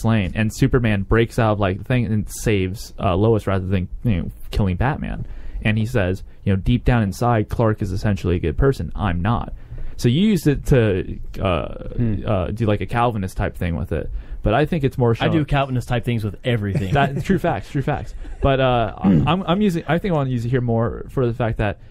Lane, and Superman breaks out of the thing and saves Lois rather than killing Batman. And he says, deep down inside, Clark is essentially a good person. I'm not. So you used it to do like a Calvinist type thing with it, but I think it's more. I do Calvinist type things with everything. That's true facts. But I'm using. I think I want to use it here more for the fact that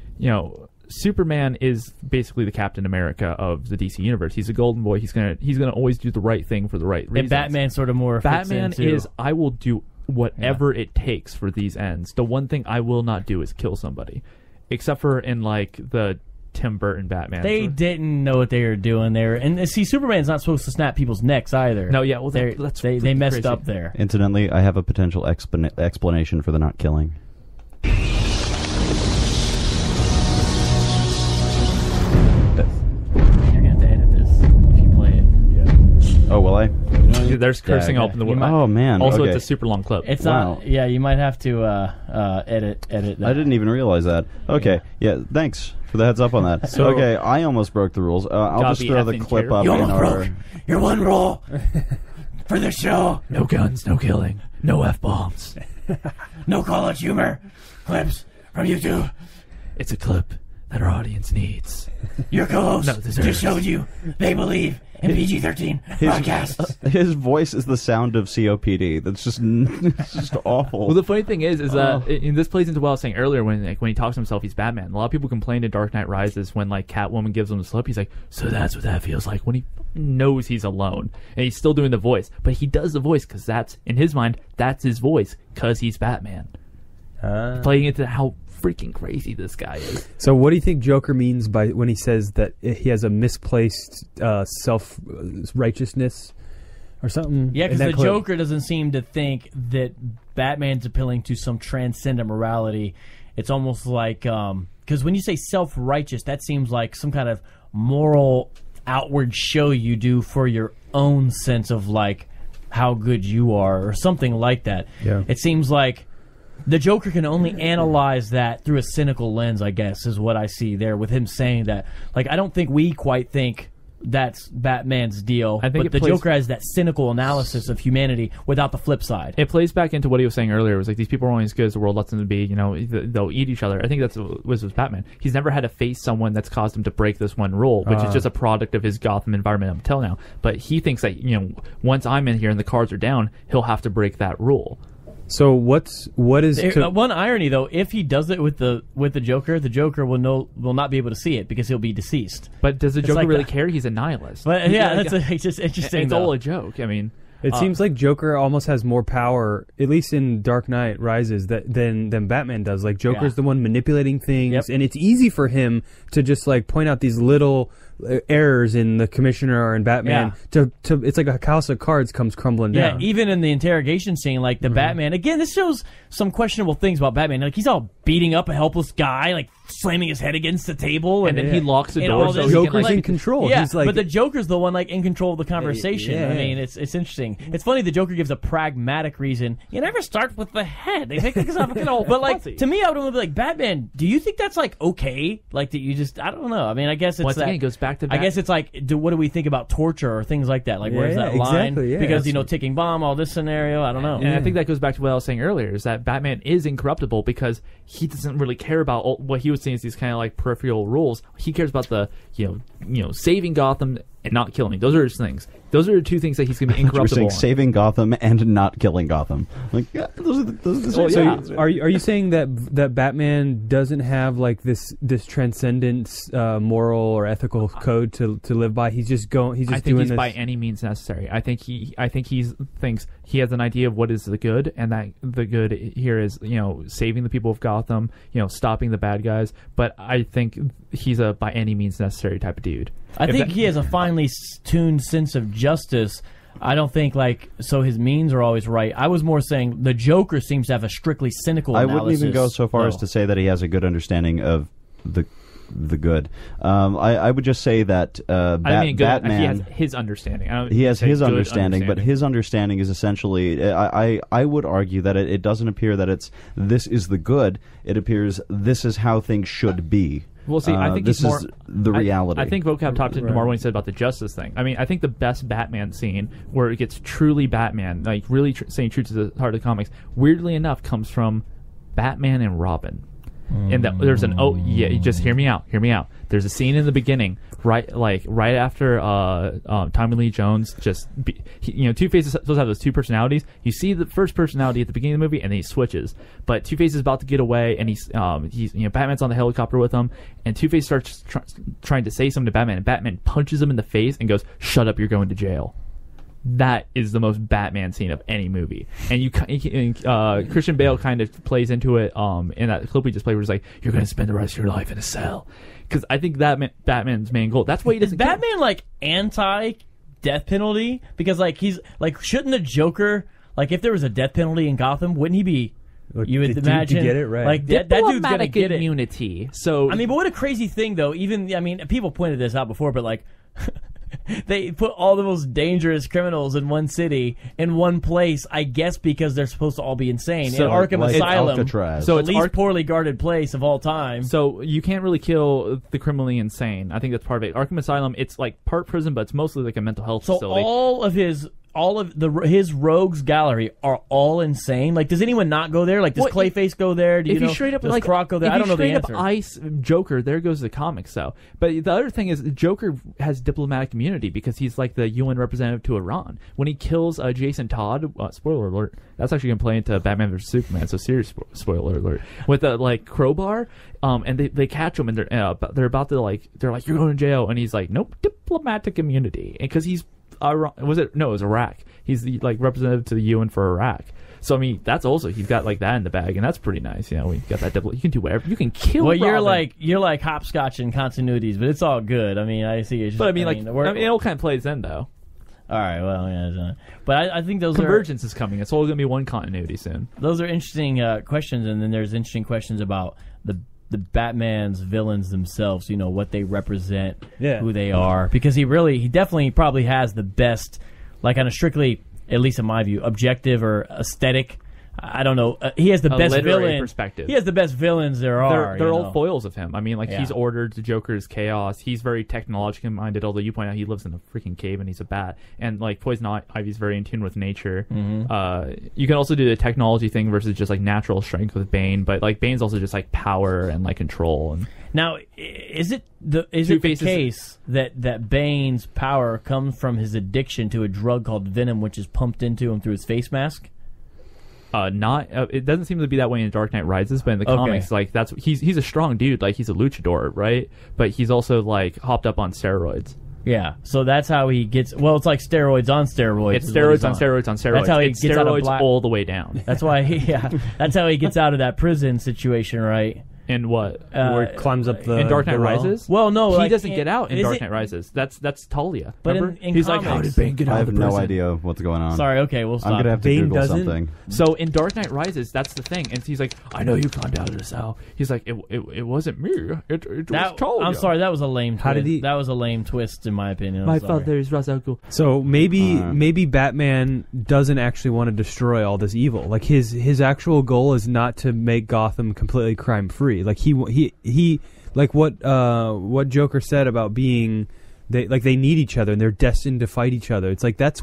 Superman is basically the Captain America of the DC universe. He's a golden boy. He's gonna always do the right thing for the right reasons. And Batman sort of more. Batman is, I will do whatever it takes for these ends. The one thing I will not do is kill somebody, except for in the Tim Burton Batman. They didn't know what they were doing there, and see, Superman's not supposed to snap people's necks either. No, yeah, well, they messed crazy. up there. Incidentally, I have a potential explanation for the not killing. You're gonna have to edit this if you play it. Yeah. Oh, will I? There's cursing all in the world. Oh man! Also, okay. it's a super long clip. It's not. Yeah, you might have to edit that. I didn't even realize that. Okay, yeah. Thanks for the heads up on that. So, okay, I almost broke the rules. I'll just throw the clip up in our. Your one rule for the show: no guns, no killing, no F-bombs, no college humor clips from YouTube. It's a clip that our audience needs. Your co-host deserves. just showed you they believe in PG-13 broadcasts. His voice is the sound of COPD. That's just it's just awful. Well, the funny thing is that and this plays into what I was saying earlier when he talks to himself, he's Batman. A lot of people complain in Dark Knight Rises when like Catwoman gives him the slip. He's like, so that's what that feels like when he knows he's alone, and he's still doing the voice, but he does the voice because that's in his mind. That's his voice because he's Batman. Playing into how freaking crazy this guy is. So what do you think Joker means by when he says that he has a misplaced self-righteousness or something? Yeah, because the Joker doesn't seem to think that Batman's appealing to some transcendent morality. It's almost like, because when you say self-righteous, that seems like some kind of moral outward show you do for your own sense of like how good you are or something like that. Yeah. It seems like the Joker can only analyze that through a cynical lens, I guess, is what I see there with him saying that. Like, I don't think we quite think that's Batman's deal, I think but the Joker has that cynical analysis of humanity without the flip side. It plays back into what he was saying earlier. It was like, these people are only as good as the world lets them to be. You know, they'll eat each other. I think that's what was Batman. He's never had to face someone that's caused him to break this one rule, which is just a product of his Gotham environment up until now. But he thinks that, you know, once I'm in here and the cards are down, he'll have to break that rule. So what is one irony though? If he does it with the Joker will not be able to see it because he'll be deceased. But does the Joker like really that. care? He's a nihilist. But yeah, it's just interesting. It's all a joke. I mean, it seems like Joker almost has more power, at least in Dark Knight Rises, than Batman does. Like Joker's the one manipulating things, and it's easy for him to just like point out these little errors in the Commissioner and Batman. To it's like a house of cards comes crumbling down. Yeah, even in the interrogation scene, like the Batman. Again, this shows some questionable things about Batman. Like he's all beating up a helpless guy, like slamming his head against the table, and then he locks the door. So Joker's in control. Yeah, he's like, but the Joker's the one like in control of the conversation. Yeah. I mean, it's interesting. It's funny the Joker gives a pragmatic reason. You never start with the head. They make things up, but like to me, I would be like, Batman. Do you think that's like okay? Like that you just I don't know. I mean, I guess it's once again, it goes back to. I guess it's like, what do we think about torture or things like that? Like, where's that line? Exactly, yeah. Because ticking bomb, all this scenario. I don't know. And I think that goes back to what I was saying earlier: is that Batman is incorruptible because he doesn't really care about what he was saying is these kind of like peripheral rules. He cares about the saving Gotham and not killing. Those are his things. Those are the two things that he's going to be incorruptible on. Saving Gotham and not killing Gotham. Like those are the so are you saying that Batman doesn't have like this transcendent moral or ethical code to live by? He's just going. I think he's by any means necessary. I think he thinks he has an idea of what is the good, and that the good here is saving the people of Gotham, stopping the bad guys. But I think he's a by any means necessary type of dude. I think he has a finely tuned sense of justice. I don't think so his means are always right. I was more saying the Joker seems to have a strictly cynical analysis. I wouldn't even go so far as to say that he has a good understanding of the good. I would just say that Batman... He has his understanding. He has his understanding, but his understanding is essentially... I would argue that it doesn't appear that this is the good. It appears this is how things should be. Well, see, I think this is the reality. I think Vocab talked to more when he said about the justice thing. I mean, I think the best Batman scene where it gets truly Batman, like really saying true to the heart of the comics, weirdly enough, comes from Batman and Robin. And that there's just hear me out. There's a scene in the beginning, right after Tommy Lee Jones Two-Face is supposed to have those two personalities. You see the first personality at the beginning of the movie, and then he switches. But Two-Face is about to get away, and he's Batman's on the helicopter with him, and Two-Face starts trying to say something to Batman, and Batman punches him in the face and goes, "Shut up, you're going to jail." That is the most Batman scene of any movie, and Christian Bale kind of plays into it in that clip we just played, where he's like, "You're going to spend the rest of your life in a cell," because I think that Batman's main goal. That's why he doesn't. Is Batman like anti-death penalty? Because he's like, shouldn't the Joker if there was a death penalty in Gotham, wouldn't he be? You would imagine to get it right. Like that dude's gonna get immunity. So I mean, but what a crazy thing though. People pointed this out before, but they put all the most dangerous criminals in one city, in one place, I guess because they're supposed to all be insane. So, in Arkham Asylum, so it's the least poorly guarded place of all time. So you can't really kill the criminally insane. I think that's part of it. Arkham Asylum, it's like part prison, but it's mostly like a mental health facility. So all of his all of his rogues gallery are all insane? Like, does anyone not go there? Like, does Clayface go there? Do you know, straight up does like Croc go there? I don't know the straight answer. up ice Joker, there goes the comics though. But the other thing is, Joker has diplomatic immunity because he's like the UN representative to Iran. When he kills Jason Todd, spoiler alert, that's actually going to play into Batman vs Superman. So serious spoiler alert. With the like crowbar, and they catch him and they're about to they're like, you're going to jail, and he's like, nope, diplomatic immunity, because he's it was Iraq. He's the representative to the UN for Iraq. So I mean, that's also, he's got like that in the bag, and that's pretty nice. You know, we got that you can do whatever. You can kill. Well, Robin. you're like hopscotch in continuities, but it's all good. I mean, I see it. But I mean, it all kind of plays in though. All right, well, yeah, but I think those convergence is coming. It's all going to be one continuity soon. Those are interesting questions, and then there's interesting questions about the Batman's villains themselves, you know, what they represent, who they are, because he definitely probably has the best, like on a strictly, at least in my view, objective or aesthetic. I don't know. He has the best villain perspective. He has the best villains there are. They're all foils of him. I mean, he's ordered the Joker's chaos. He's very technologically minded, although you point out he lives in a freaking cave and he's a bat. And like Poison Ivy's very in tune with nature. Mm-hmm. You can also do the technology thing versus just like natural strength with Bane, but like Bane's also just like power and like control. And now, is it the case that Bane's power comes from his addiction to a drug called Venom, which is pumped into him through his face mask? It doesn't seem to be that way in Dark Knight Rises, but in the comics, like he's a strong dude, like he's a luchador, right? But he's also like hopped up on steroids. Yeah, so that's how he gets. Well, it's like steroids on steroids. It's steroids on steroids on steroids. That's how he gets out of all the way down. That's why, that's how he gets out of that prison situation, right? And what? Where it climbs up the in Dark Knight Rises? Well, no, he doesn't get out in Dark Knight Rises. That's Talia. But in he's comics, like, how did Bane get out of the prison? I have no idea what's going on. Sorry, okay, we'll stop. I'm gonna have to Google something. So in Dark Knight Rises, that's the thing, and he's like, I know you climbed out of the cell. He's like, it wasn't me. It was Talia. I'm sorry, that was a lame. How did he? That was a lame twist, in my opinion. My father is Ra's al Ghul. So maybe Batman doesn't actually want to destroy all this evil. Like his actual goal is not to make Gotham completely crime free. Like he like what Joker said about being they need each other and they're destined to fight each other. It's like that's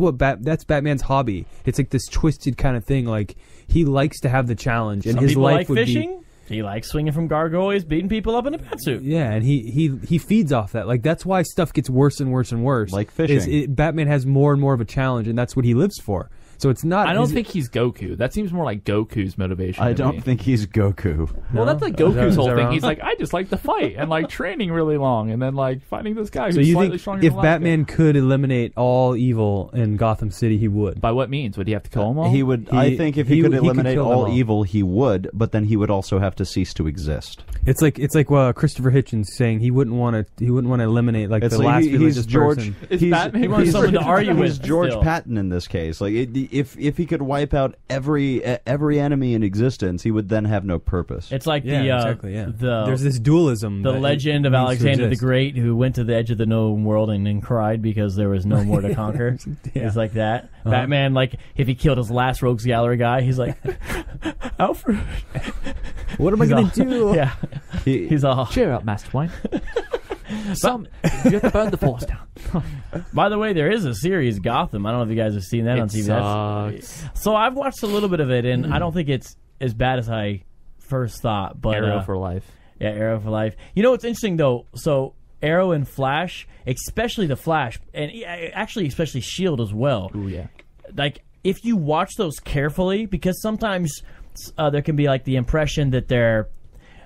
Batman's hobby. It's like this twisted kind of thing. Like he likes to have the challenge, and Some his people life like would fishing. He likes swinging from gargoyles, beating people up in a batsuit. Yeah, and he feeds off that. Like that's why stuff gets worse and worse and worse. Like fishing. Batman has more and more of a challenge, and that's what he lives for. So it's not. I don't think he's Goku. That seems more like Goku's motivation. I don't think he's Goku. Well, that's like Goku's whole thing. He's like, I just like to fight and like training really long, and then like fighting this guy who's slightly stronger than if Batman could eliminate all evil in Gotham City, he would. By what means? Would he have to kill them all? He would. I think if he could eliminate all evil, he would. But then he would also have to cease to exist. It's like Christopher Hitchens saying he wouldn't want to eliminate like the last religious person. He wants someone to argue with. He's George Patton in this case. Like if he could wipe out every enemy in existence, he would then have no purpose. It's like there's this dualism. The legend of Alexander the Great, who went to the edge of the known world and then cried because there was no more to conquer. It's like that. Batman, like if he killed his last rogues gallery guy, he's like, Alfred, what am I going to do? Yeah, he's all cheer up, Master Wayne. You have to burn the force down. By the way, there is a series, Gotham. I don't know if you guys have seen that on TV. Sucks. So I've watched a little bit of it, and I don't think it's as bad as I first thought. But Arrow for life. Yeah, Arrow for life. You know what's interesting though? So Arrow and Flash, especially the Flash, and actually especially Shield as well. Ooh, yeah. Like if you watch those carefully, because sometimes there can be like the impression that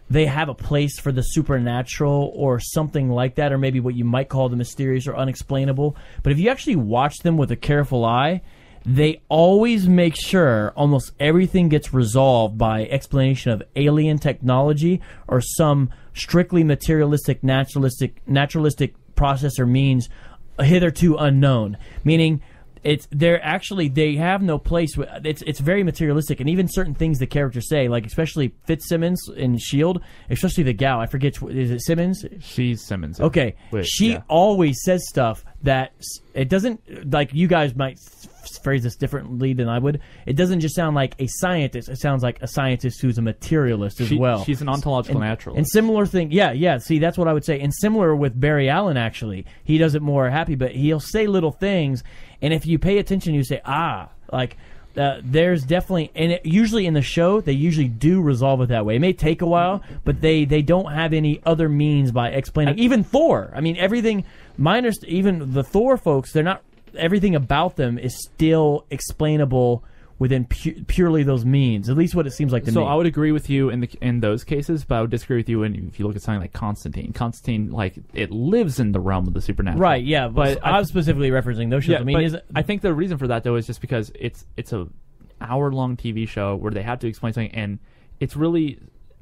they have a place for the supernatural or something like that, or maybe what you might call the mysterious or unexplainable. But if you actually watch them with a careful eye, they always make sure almost everything gets resolved by explanation of alien technology or some strictly materialistic, naturalistic process or means hitherto unknown. Meaning, they have no place. It's very materialistic, and even certain things the characters say, like especially Fitzsimmons in S.H.I.E.L.D., especially the gal. I forget, is it Simmons? She's Simmons. Okay, she always says stuff that it doesn't, like you guys might phrase this differently than I would. It doesn't just sound like a scientist. It sounds like a scientist who's a materialist as well. She's an ontological naturalist. And similar thing, yeah. See, that's what I would say. And similar with Barry Allen, actually. He does it more happy, but he'll say little things. And if you pay attention, you say, there's definitely, and usually in the show, they usually do resolve it that way. It may take a while, but they don't have any other means by explaining. Even Thor, I mean, everything, even the Thor folks, they're not, everything about them is still explainable within purely those means. At least what it seems like to me. So I would agree with you in those cases, but I would disagree with you if you look at something like Constantine. Constantine, like, it lives in the realm of the supernatural. Right, yeah, but I'm specifically referencing those shows. Yeah, I mean, I think the reason for that, though, is just because it's a hour-long TV show where they have to explain something, and it's really,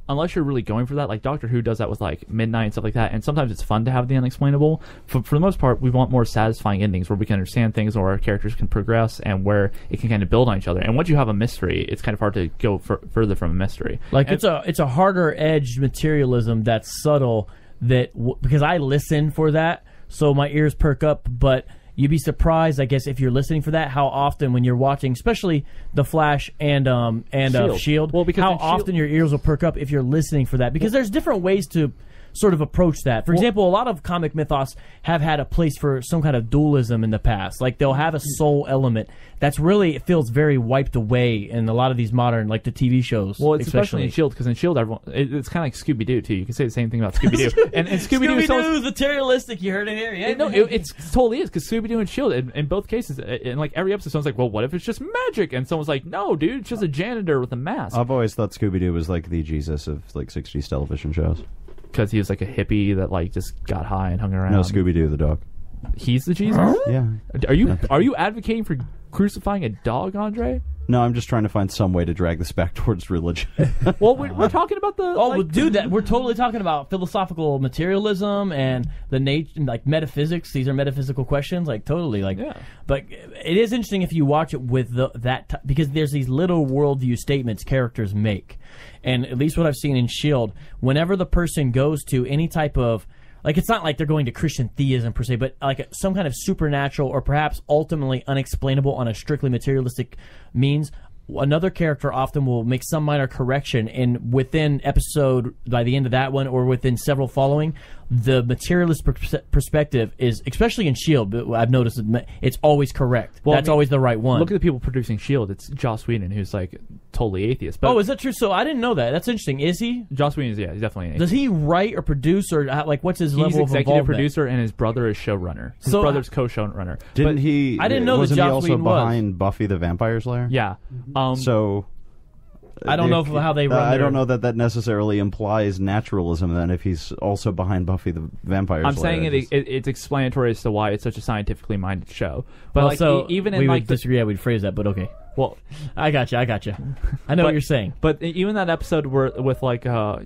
unless you're really going for that, like Doctor Who does that with like Midnight and stuff like that, and sometimes it's fun to have the unexplainable. For the most part, we want more satisfying endings where we can understand things, or our characters can progress, and where it can kind of build on each other. And once you have a mystery, it's kind of hard to go further from a mystery. Like, it's a harder edged materialism that's subtle, that because I listen for that, so my ears perk up, but you'd be surprised, I guess, if you're listening for that, how often when you're watching, especially The Flash and Shield, well, because how often your ears will perk up if you're listening for that. Because there's different ways to sort of approach that. For example, a lot of comic mythos have had a place for some kind of dualism in the past. Like, they'll have a soul element that's really, it feels very wiped away in a lot of these modern, like the TV shows. Well, it's especially in Shield, because in Shield, it's kind of like Scooby-Doo, too. You can say the same thing about Scooby-Doo. and Scooby-Doo is materialistic. You heard it here. Yeah, no, it totally is, because Scooby-Doo and Shield, in both cases, in like every episode, someone's like, well, what if it's just magic? And someone's like, no, dude, it's just a janitor with a mask. I've always thought Scooby-Doo was like the Jesus of like 60s television shows. Because he was like a hippie that like just got high and hung around. No, Scooby-Doo the dog. He's the Jesus? Yeah. Are you advocating for crucifying a dog, Andre? No, I'm just trying to find some way to drag this back towards religion. Well, we're talking about the... Oh, well, dude, we're totally talking about philosophical materialism and the nature, like metaphysics. These are metaphysical questions, like totally, like. Yeah. But it is interesting if you watch it with because there's these little worldview statements characters make, and at least what I've seen in S.H.I.E.L.D., whenever the person goes to any type of, like, it's not like they're going to Christian theism per se, but like some kind of supernatural or perhaps ultimately unexplainable on a strictly materialistic means, another character often will make some minor correction, and within episode, by the end of that one or within several following, the materialist perspective is, especially in S.H.I.E.L.D., but I've noticed it's always correct. Well, that's always the right one. Look at the people producing S.H.I.E.L.D. It's Joss Whedon, who's like totally atheist. But is that true? So I didn't know that. That's interesting. Is he? Joss Whedon is, yeah, he's definitely an atheist. Does he write or produce, or like what's his level of involvement? He's executive producer, and his brother is showrunner. His brother's co-showrunner. Didn't he? I didn't know that Joss Whedon was. Wasn't he also behind Buffy the Vampire Slayer? Yeah. So... I don't know how they run I don't know that necessarily implies naturalism, then, if he's also behind Buffy the Vampire Slayer. I'm saying it's explanatory as to why it's such a scientifically minded show. But well, like, so even in we like would disagree, we'd phrase that, but okay. Well, I got you. I know what you're saying. But even that episode where with like, I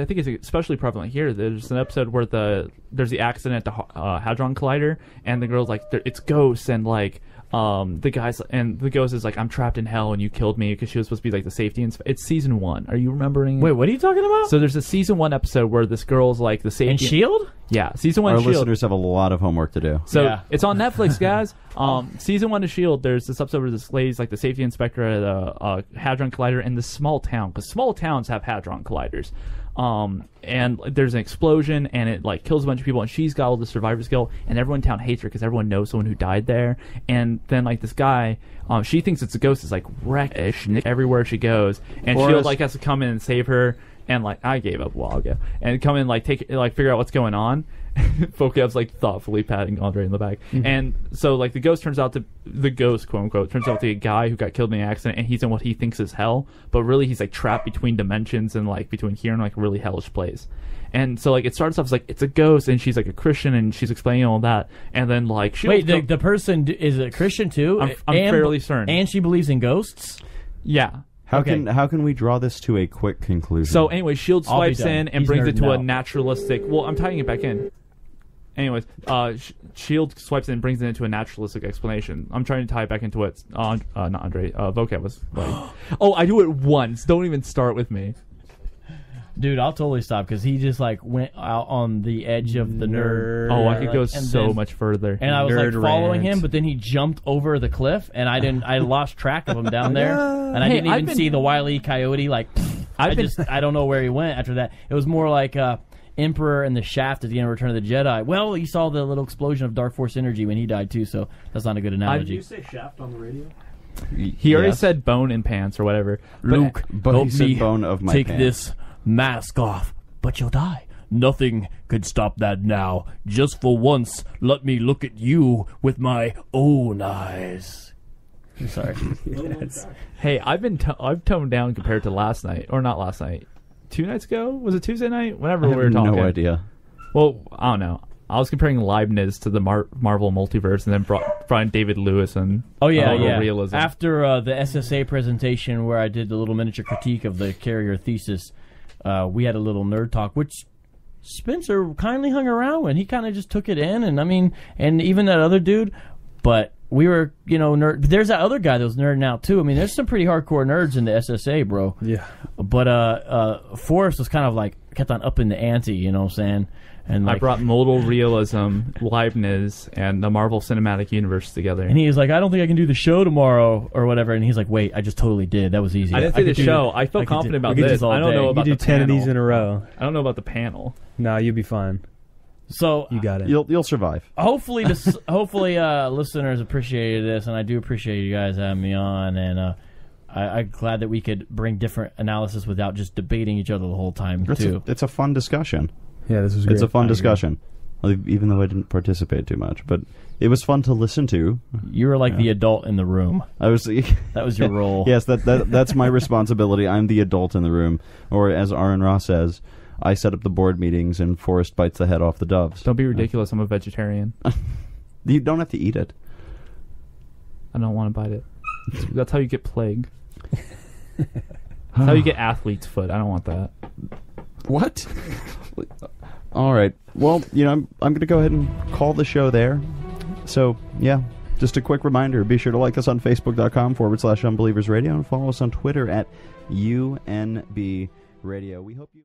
think it's especially prevalent here. There's an episode where there's the accident at the Hadron Collider, and the girl's like, it's ghosts, and like. The ghost is like, I'm trapped in hell and you killed me, because she was supposed to be like the safety. It's season 1. Are you remembering? Wait, what are you talking about? So there's a season 1 episode where this girl's like the safety. In S.H.I.E.L.D.? Yeah, season 1 Our of S.H.I.E.L.D. listeners have a lot of homework to do. So it's on Netflix, guys. Season 1 of S.H.I.E.L.D., there's this episode where this lady's like the safety inspector at a Hadron Collider in this small town, because small towns have Hadron Colliders. And there's an explosion, and it like kills a bunch of people, and she's got all the survivor's guilt, and everyone in town hates her because everyone knows someone who died there. And then like this guy, she thinks it's a ghost, is like wreckish everywhere she goes, and S.H.I.E.L.D. like has to come in and save her. And like, I gave up a while ago, and come in figure out what's going on. Vocab's like thoughtfully patting Andre in the back, and so like the ghost, quote unquote, turns out to be a guy who got killed in an accident, and he's in what he thinks is hell, but really he's like trapped between dimensions and like between here and like a really hellish place. And so like it starts off as like it's a ghost, and she's like a Christian, and she's explaining all that, and then like the person is a Christian too. I'm fairly certain, and she believes in ghosts. Yeah. How can we draw this to a quick conclusion? So anyway, S.H.I.E.L.D. swipes in and brings it to a naturalistic. Well, I'm tying it back in. Anyways, S.H.I.E.L.D. swipes in and brings it into a naturalistic explanation. I'm trying to tie it back into what not Andre, Vocab was like. Oh, I do it once. Don't even start with me. Dude, I'll totally stop, because he just like went out on the edge of the nerd. Oh, I could go so much further. And I was like following him, but then he jumped over the cliff, and I lost track of him down there, and I didn't even see the Wile E. Coyote. Like, I don't know where he went after that. It was more like Emperor and the Shaft at the end of Return of the Jedi. Well, you saw the little explosion of Dark Force energy when he died too, so that's not a good analogy. Did you say Shaft on the radio? He already said bone in pants or whatever. Luke, But help he said me bone of my take pants. this mask off, but you'll die. Nothing could stop that now. Just for once, let me look at you with my own eyes. I'm sorry. Hey, I've toned down compared to last night, or not last night. 2 nights ago? Was it Tuesday night? Whenever we were talking. No idea. Well, I don't know. I was comparing Leibniz to the Marvel multiverse, and then brought in David Lewis and realism. After the SSA presentation where I did the little miniature critique of the Carrier thesis, we had a little nerd talk, which Spencer kindly hung around with. He kind of just took it in, and even that other dude. But we were, nerd. There's that other guy that was nerding out too. I mean, there's some pretty hardcore nerds in the SSA, bro. Yeah. But Forrest was kind of kept on upping the ante. You know what I'm saying? And I brought modal realism, Leibniz, and the Marvel Cinematic Universe together. And he was like, I don't think I can do the show tomorrow or whatever. And he's like, wait, I just totally did. That was easy. I didn't say the show. I felt confident about this. I don't know about you the do 10 panel. of these in a row. I don't know about the panel. No, you'll be fine. So you got it. You'll survive. Hopefully, listeners appreciated this, and I do appreciate you guys having me on. And I'm glad that we could bring different analysis without just debating each other the whole time too. It's a fun discussion. Yeah, this was great. It's a fun discussion, even though I didn't participate too much. But it was fun to listen to. You were like the adult in the room. I was. That was your role. Yes, that's my responsibility. I'm the adult in the room, or as Aaron Ross says, I set up the board meetings and Forrest bites the head off the doves. Don't be ridiculous. I'm a vegetarian. You don't have to eat it. I don't want to bite it. That's how you get plague. That's how you get athlete's foot. I don't want that. What? All right. Well, I'm going to go ahead and call the show there. So, yeah, just a quick reminder. Be sure to like us on Facebook.com/Unbelievers Radio and follow us on Twitter at UNB Radio. We hope you...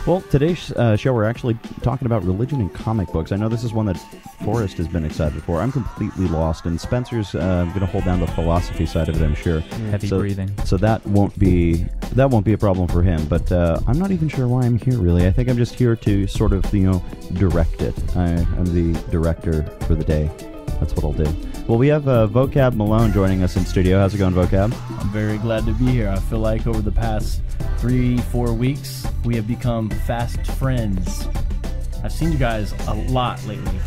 Well, today's show, we're actually talking about religion and comic books. I know this is one that Forrest has been excited for. I'm completely lost, and Spencer's going to hold down the philosophy side of it, I'm sure. Heavy breathing. So that won't be a problem for him. But I'm not even sure why I'm here, really. I think I'm just here to sort of, direct it. I'm the director for the day. That's what I'll do. Well, we have Vocab Malone joining us in studio. How's it going, Vocab? I'm very glad to be here. I feel like over the past 3-4 weeks, we have become fast friends. I've seen you guys a lot lately.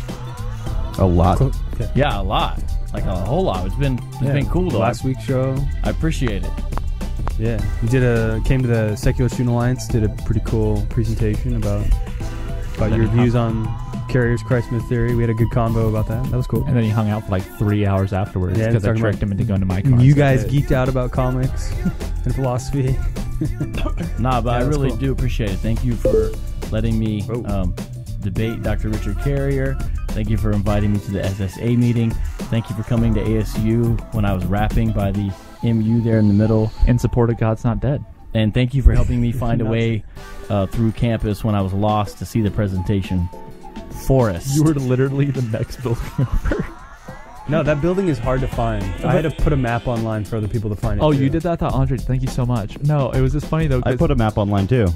A lot? Cool. Okay. Yeah, a lot. Like a whole lot. It's been cool, though. Last week's show. I appreciate it. Yeah. We came to the Secular Student Alliance, did a pretty cool presentation about your views on Carrier's Christ myth theory. We had a good convo about that. That was cool. And then he hung out for 3 hours afterwards because I tricked him into going to my class. You guys geeked out about comics and philosophy. Nah, but I really do appreciate it. Thank you for letting me debate Dr. Richard Carrier. Thank you for inviting me to the SSA meeting. Thank you for coming to ASU when I was rapping by the MU there in the middle. In support of God's Not Dead. And thank you for helping me find a way through campus when I was lost to see the presentation. Forrest. You were literally the next building over. No, that building is hard to find. I had to put a map online for other people to find it. Oh, too. you did that? Andre, thank you so much. No, it was just funny, though. I put a map online, too.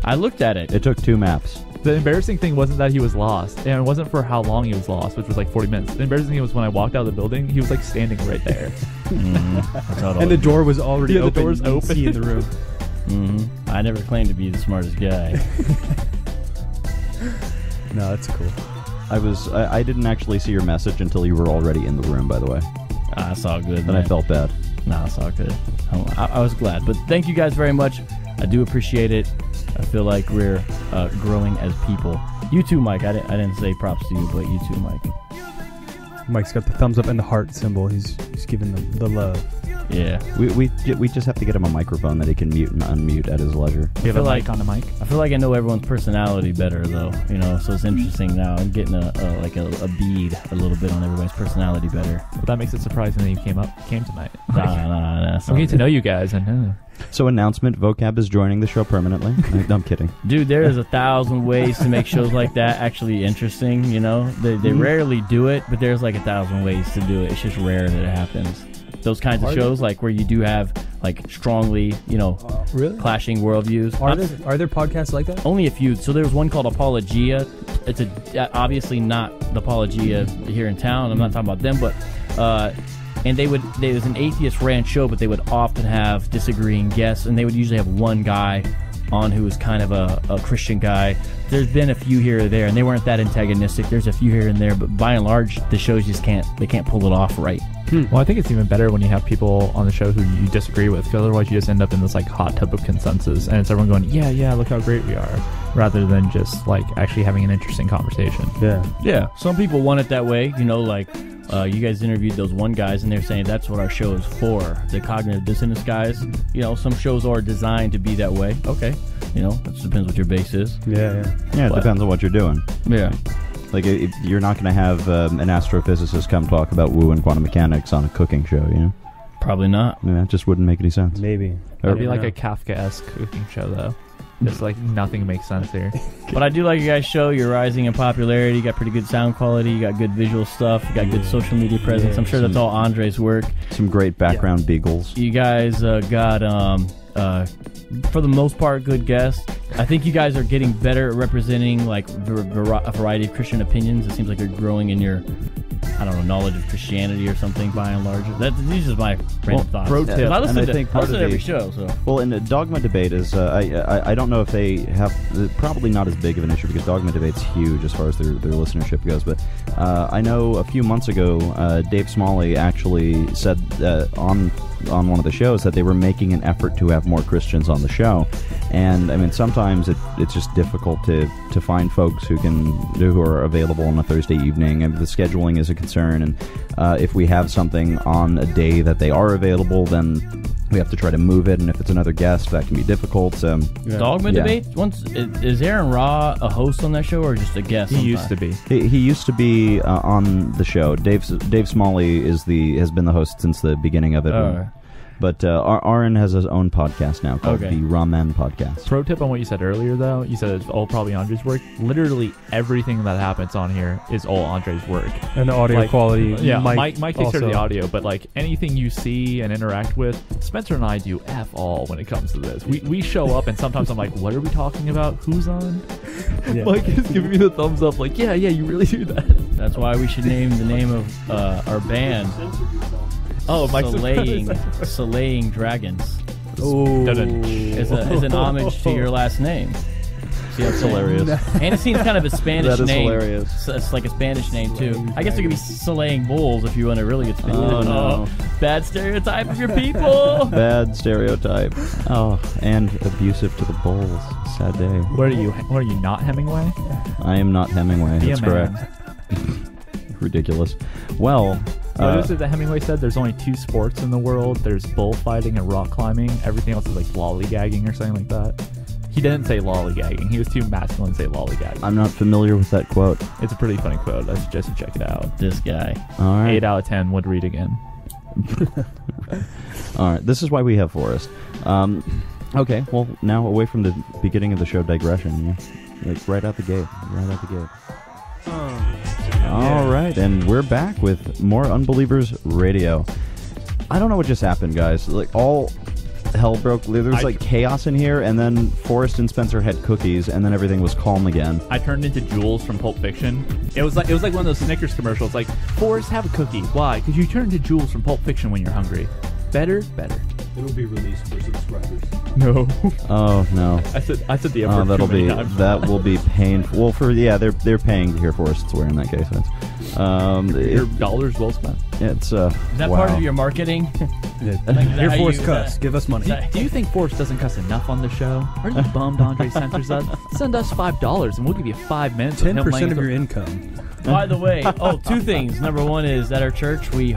I looked at it. It took 2 maps. The embarrassing thing wasn't that he was lost, and it wasn't for how long he was lost, which was 40 minutes. The embarrassing thing was when I walked out of the building, he was standing right there. And the door was already open. The door's open. See in the room. I never claimed to be the smartest guy. No, that's cool. I didn't actually see your message until you were already in the room, by the way. That's all good. And I felt bad. No, it's all good. I was glad. But thank you guys very much. I do appreciate it. I feel like we're growing as people. You too, Mike. I didn't say props to you, but you too, Mike. Mike's got the thumbs up and the heart symbol. He's giving the love. Yeah. We just have to get him a microphone that he can mute and unmute at his leisure. You have a mic on the mic? I feel like I know everyone's personality better, though. So it's interesting now. I'm getting a bead a little bit on everybody's personality better. Well, that makes it surprising that you came tonight. Nah. I'm getting to know you guys. So announcement, Vocab is joining the show permanently. I'm kidding. Dude, there is 1,000 ways to make shows like that actually interesting, They rarely do it, but there's 1,000 ways to do it. It's just rare that it happens. Those kinds of shows, where you do have like strongly, Really? clashing worldviews. Are there podcasts like that? Only a few. So there's one called Apologia. It's obviously not the Apologia here in town. I'm not talking about them, but and there was an atheist ran show, but they would often have disagreeing guests, and they would usually have one guy on who was kind of a Christian guy. There's been a few here or there, and they weren't that antagonistic. There's a few here and there, but by and large, the shows just can't pull it off right. Well, I think it's even better when you have people on the show who you disagree with, because otherwise you just end up in this like hot tub of consensus, and it's everyone going, yeah, look how great we are, rather than just like actually having an interesting conversation. Yeah. Some people want it that way, like you guys interviewed those one guys, and they're saying that's what our show is for. The cognitive dissonance guys. Some shows are designed to be that way. Okay. It just depends what your base is. Yeah, it depends on what you're doing. Yeah. Like, you're not going to have an astrophysicist come talk about woo and quantum mechanics on a cooking show, Probably not. Yeah, it just wouldn't make any sense. Maybe. It'd be like a Kafka-esque cooking show, though. Just like nothing makes sense here. But I do like your guys' show. You're rising in popularity. You got pretty good sound quality. You got good visual stuff. You got good social media presence. I'm sure that's all Andre's work. Some great background beagles. You guys got, for the most part, good guests. I think you guys are getting better at representing like a variety of Christian opinions. It seems like you're growing in your, knowledge of Christianity or something by and large. These are my random thoughts. Pro tip. I listen to every show. So. Well, and the Dogma Debate is, I don't know if they have, probably not as big of an issue because Dogma Debate's huge as far as their listenership goes, but I know a few months ago, Dave Smalley actually said on one of the shows that they were making an effort to have more Christians on the show. And I mean, sometimes it's just difficult to find folks who are available on a Thursday evening. And the scheduling is a concern, and if we have something on a day that they are available, then we have to try to move it. And if it's another guest, that can be diffictive. Dogma Debate. Is Aaron Ra a host on that show or just a guest? He used to be. He used to be on the show. Dave Smalley has been the host since the beginning of it. But Aaron has his own podcast now called the Ramen Podcast. Pro tip on what you said earlier, though. You said it's all probably Andre's work. Literally everything that happens on here is all Andre's work. And the audio quality. Yeah, Mike takes care of the audio, but like anything you see and interact with, Spencer and I do F all when it comes to this. We show up and sometimes I'm like, what are we talking about? Who's on? Yeah. Mike is giving me the thumbs up like, yeah, you really do that. That's why we should name the name of our band. Slaying Dragons. Oh, as an homage to your last name. See, that's hilarious. And it seems kind of a Spanish name. That is hilarious. So it's like a Spanish name too. I guess it could be slaying bulls if you want to really get Spanish. Oh no! Bad stereotype of your people. Bad stereotype. Oh, and abusive to the bulls. Sad day. What are you not Hemingway? I am not Hemingway. That's correct. Ridiculous. Well, what is it that Hemingway said? There's only two sports in the world. There's bullfighting and rock climbing. Everything else is like lollygagging or something like that. He didn't say lollygagging. He was too masculine to say lollygagging. I'm not familiar with that quote. It's a pretty funny quote. I suggest you check it out. This guy. All right. 8 out of 10 would read again. All right. This is why we have Forrest. Okay. Well, now away from the beginning of the show digression. Yeah. Like right out the gate. All right, and we're back with more Unbelievers Radio. I don't know what just happened, guys. Like, all hell broke. There was like chaos in here, and then Forrest and Spencer had cookies, and then everything was calm again. I turned into Jules from Pulp Fiction. It was like one of those Snickers commercials. Like, Forrest, have a cookie. Why? Because you turn into Jules from Pulp Fiction when you're hungry. Better. It'll be released for subscribers. No. Oh no. I said the effort too many times. That will be painful. Well, they're paying to hear Forrest swear in that case. Your dollar's well spent. It's is that part of your marketing? Your Forrest cuss. Give us money. Do you think Forrest doesn't cuss enough on the show? Are you bummed Andre censors us? Send us $5 and we'll give you 5 minutes. 10% of your income. By the way, two things. Number one is at our church we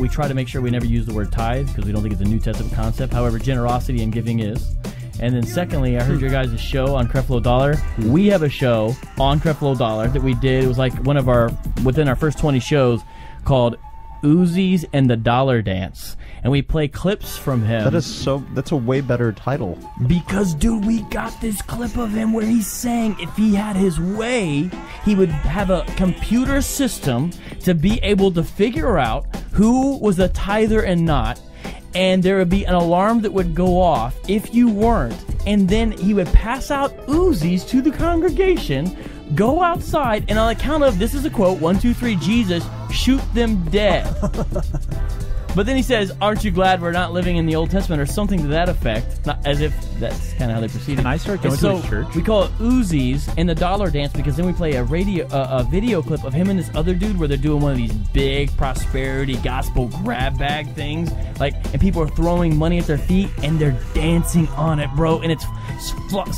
try to make sure we never use the word tithe because we don't think it's a New Testament concept. However, generosity and giving is. And then secondly, I heard your guys' show on Creflo Dollar. We have a show on Creflo Dollar that we did. It was like within our first 20 shows called Uzis and the Dollar Dance. And we play clips from him. That's a way better title. Because, dude, we got this clip of him where he's saying if he had his way, he would have a computer system to be able to figure out who was a tither and not. and there would be an alarm that would go off if you weren't, and then he would pass out Uzis to the congregation, go outside, and on the count of, this is a quote, 1, 2, 3, Jesus, shoot them dead. But then he says, aren't you glad we're not living in the Old Testament, or something to that effect, not as if that's kind of how they proceeded. Can I start going to a church? We call it Uzis and the dollar dance, because then we play a video clip of him and this other dude where they're doing one of these big prosperity gospel grab bag things, like, and people are throwing money at their feet and they're dancing on it, bro, and it's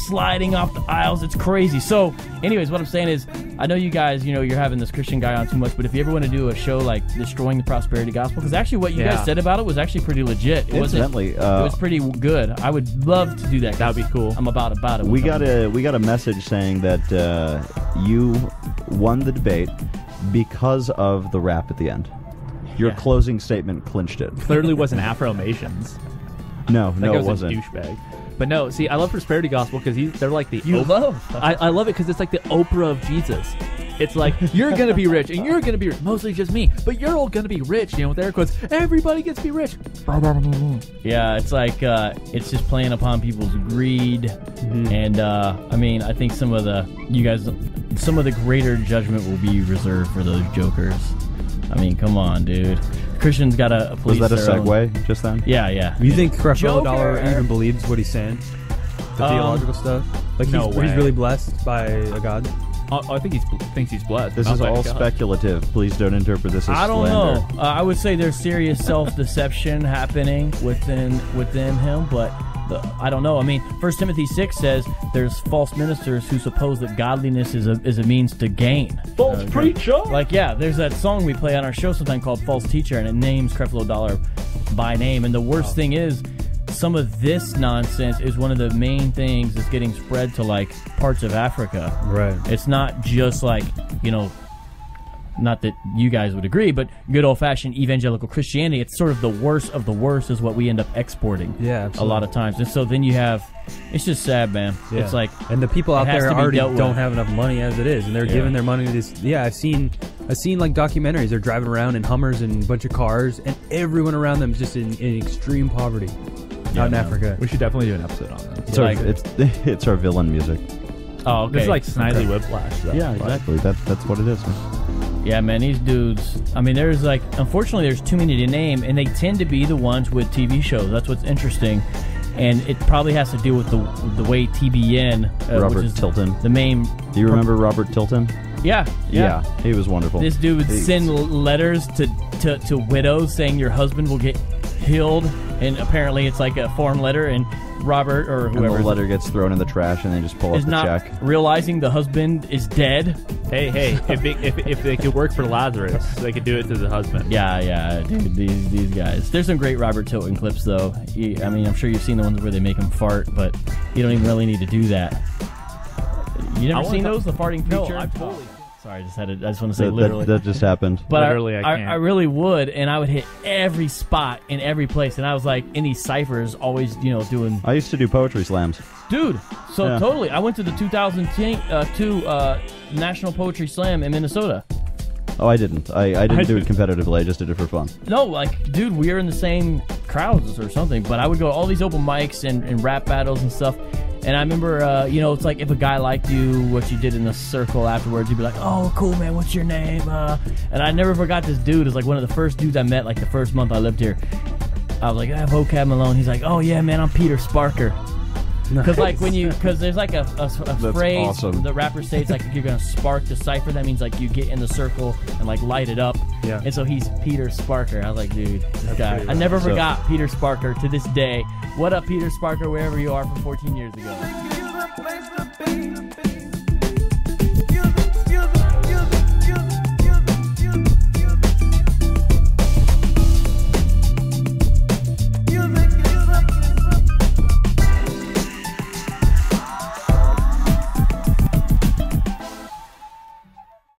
sliding off the aisles. It's crazy. So, anyways, what I'm saying is, I know you guys, you're having this Christian guy on too much, but if you ever want to do a show like Destroying the Prosperity Gospel, because actually what you guys said about it was actually pretty legit. It was pretty good. I would love to do that. That would be cool. I'm about it. We got a message saying that you won the debate because of the rap at the end. Your closing statement clinched it. Clearly wasn't Afro-Mations. No, it wasn't. A douchebag. But no, see, I love Prosperity Gospel because they're like the... I love it because it's like the Oprah of Jesus. It's like, you're going to be rich, and you're going to be rich. Mostly just me. But you're all going to be rich, with air quotes. Everybody gets to be rich. By that I mean me. Yeah, it's like, it's just playing upon people's greed. Mm-hmm. And, I think some of the greater judgment will be reserved for those jokers. I mean, come on, dude. Christians got a police. Was that a segue just then? Yeah. You think Creflo Dollar even believes what he's saying? The theological stuff? Like, he's really blessed by a God? I think he thinks he's blessed. This is all speculative. Please don't interpret this as slander. I don't know. I would say there's serious self-deception happening within him, but I don't know. 1 Timothy 6 says there's false ministers who suppose that godliness is a means to gain. False preacher! There's that song we play on our show sometimes called False Teacher, and it names Creflo Dollar by name. And the worst thing is, some of this nonsense is one of the main things that's getting spread to, like, parts of Africa. Right. It's not just like, not that you guys would agree, but good old-fashioned evangelical Christianity. It's sort of the worst of the worst is what we end up exporting. Yeah, absolutely. A lot of times. And so then you have, it's just sad, man. Yeah. It's like, and the people out there already don't have enough money as it is, and they're giving their money to this. Yeah, I've seen like documentaries. They're driving around in Hummers and a bunch of cars, and everyone around them is just in extreme poverty out in Africa. We should definitely do an episode on that. It's our villain music. Oh, okay. This is like Snidely Whiplash. Yeah, exactly. That's what it is. Yeah, man, these dudes, there's unfortunately there's too many to name, and they tend to be the ones with TV shows. That's what's interesting. And it probably has to do with the way TBN, Robert which is Tilton. The main... Do you remember Robert Tilton? Yeah. He was wonderful. This dude would send letters to widows saying your husband will get killed, and apparently it's like a form letter, and Robert or whoever, and the letter gets thrown in the trash, and they just pull up the check. Realizing the husband is dead. Hey, if they could work for Lazarus, they could do it to the husband. Yeah, dude, these guys. There's some great Robert Tilton clips, though. I'm sure you've seen the ones where they make him fart, but you don't even really need to do that. You never seen those, the farting preacher? No, I've totally. Sorry, I just want to say literally. That just happened. But literally, I really would, and I would hit every spot in every place, and I was like in these ciphers, always doing. I used to do poetry slams, dude. So totally, I went to the 2002 National Poetry Slam in Minnesota. Oh, I didn't. I didn't do it competitively. I just did it for fun. No, dude, we were in the same crowds or something. But I would go to all these open mics and rap battles and stuff. And I remember, it's like if a guy liked you, what you did in the circle afterwards, you'd be like, oh, cool, man, what's your name? And I never forgot this dude. It's like one of the first dudes I met, like the first month I lived here. I was like, Vocab Malone. He's like, oh, yeah, man, I'm Peter Sparker. Because because there's like a phrase awesome. The rapper say, it's like if you're gonna spark the cipher, that means like you get in the circle and like light it up. Yeah. And so he's Peter Sparker. I was like, dude, this guy. I never forgot Peter Sparker to this day. What up, Peter Sparker, wherever you are from 14 years ago.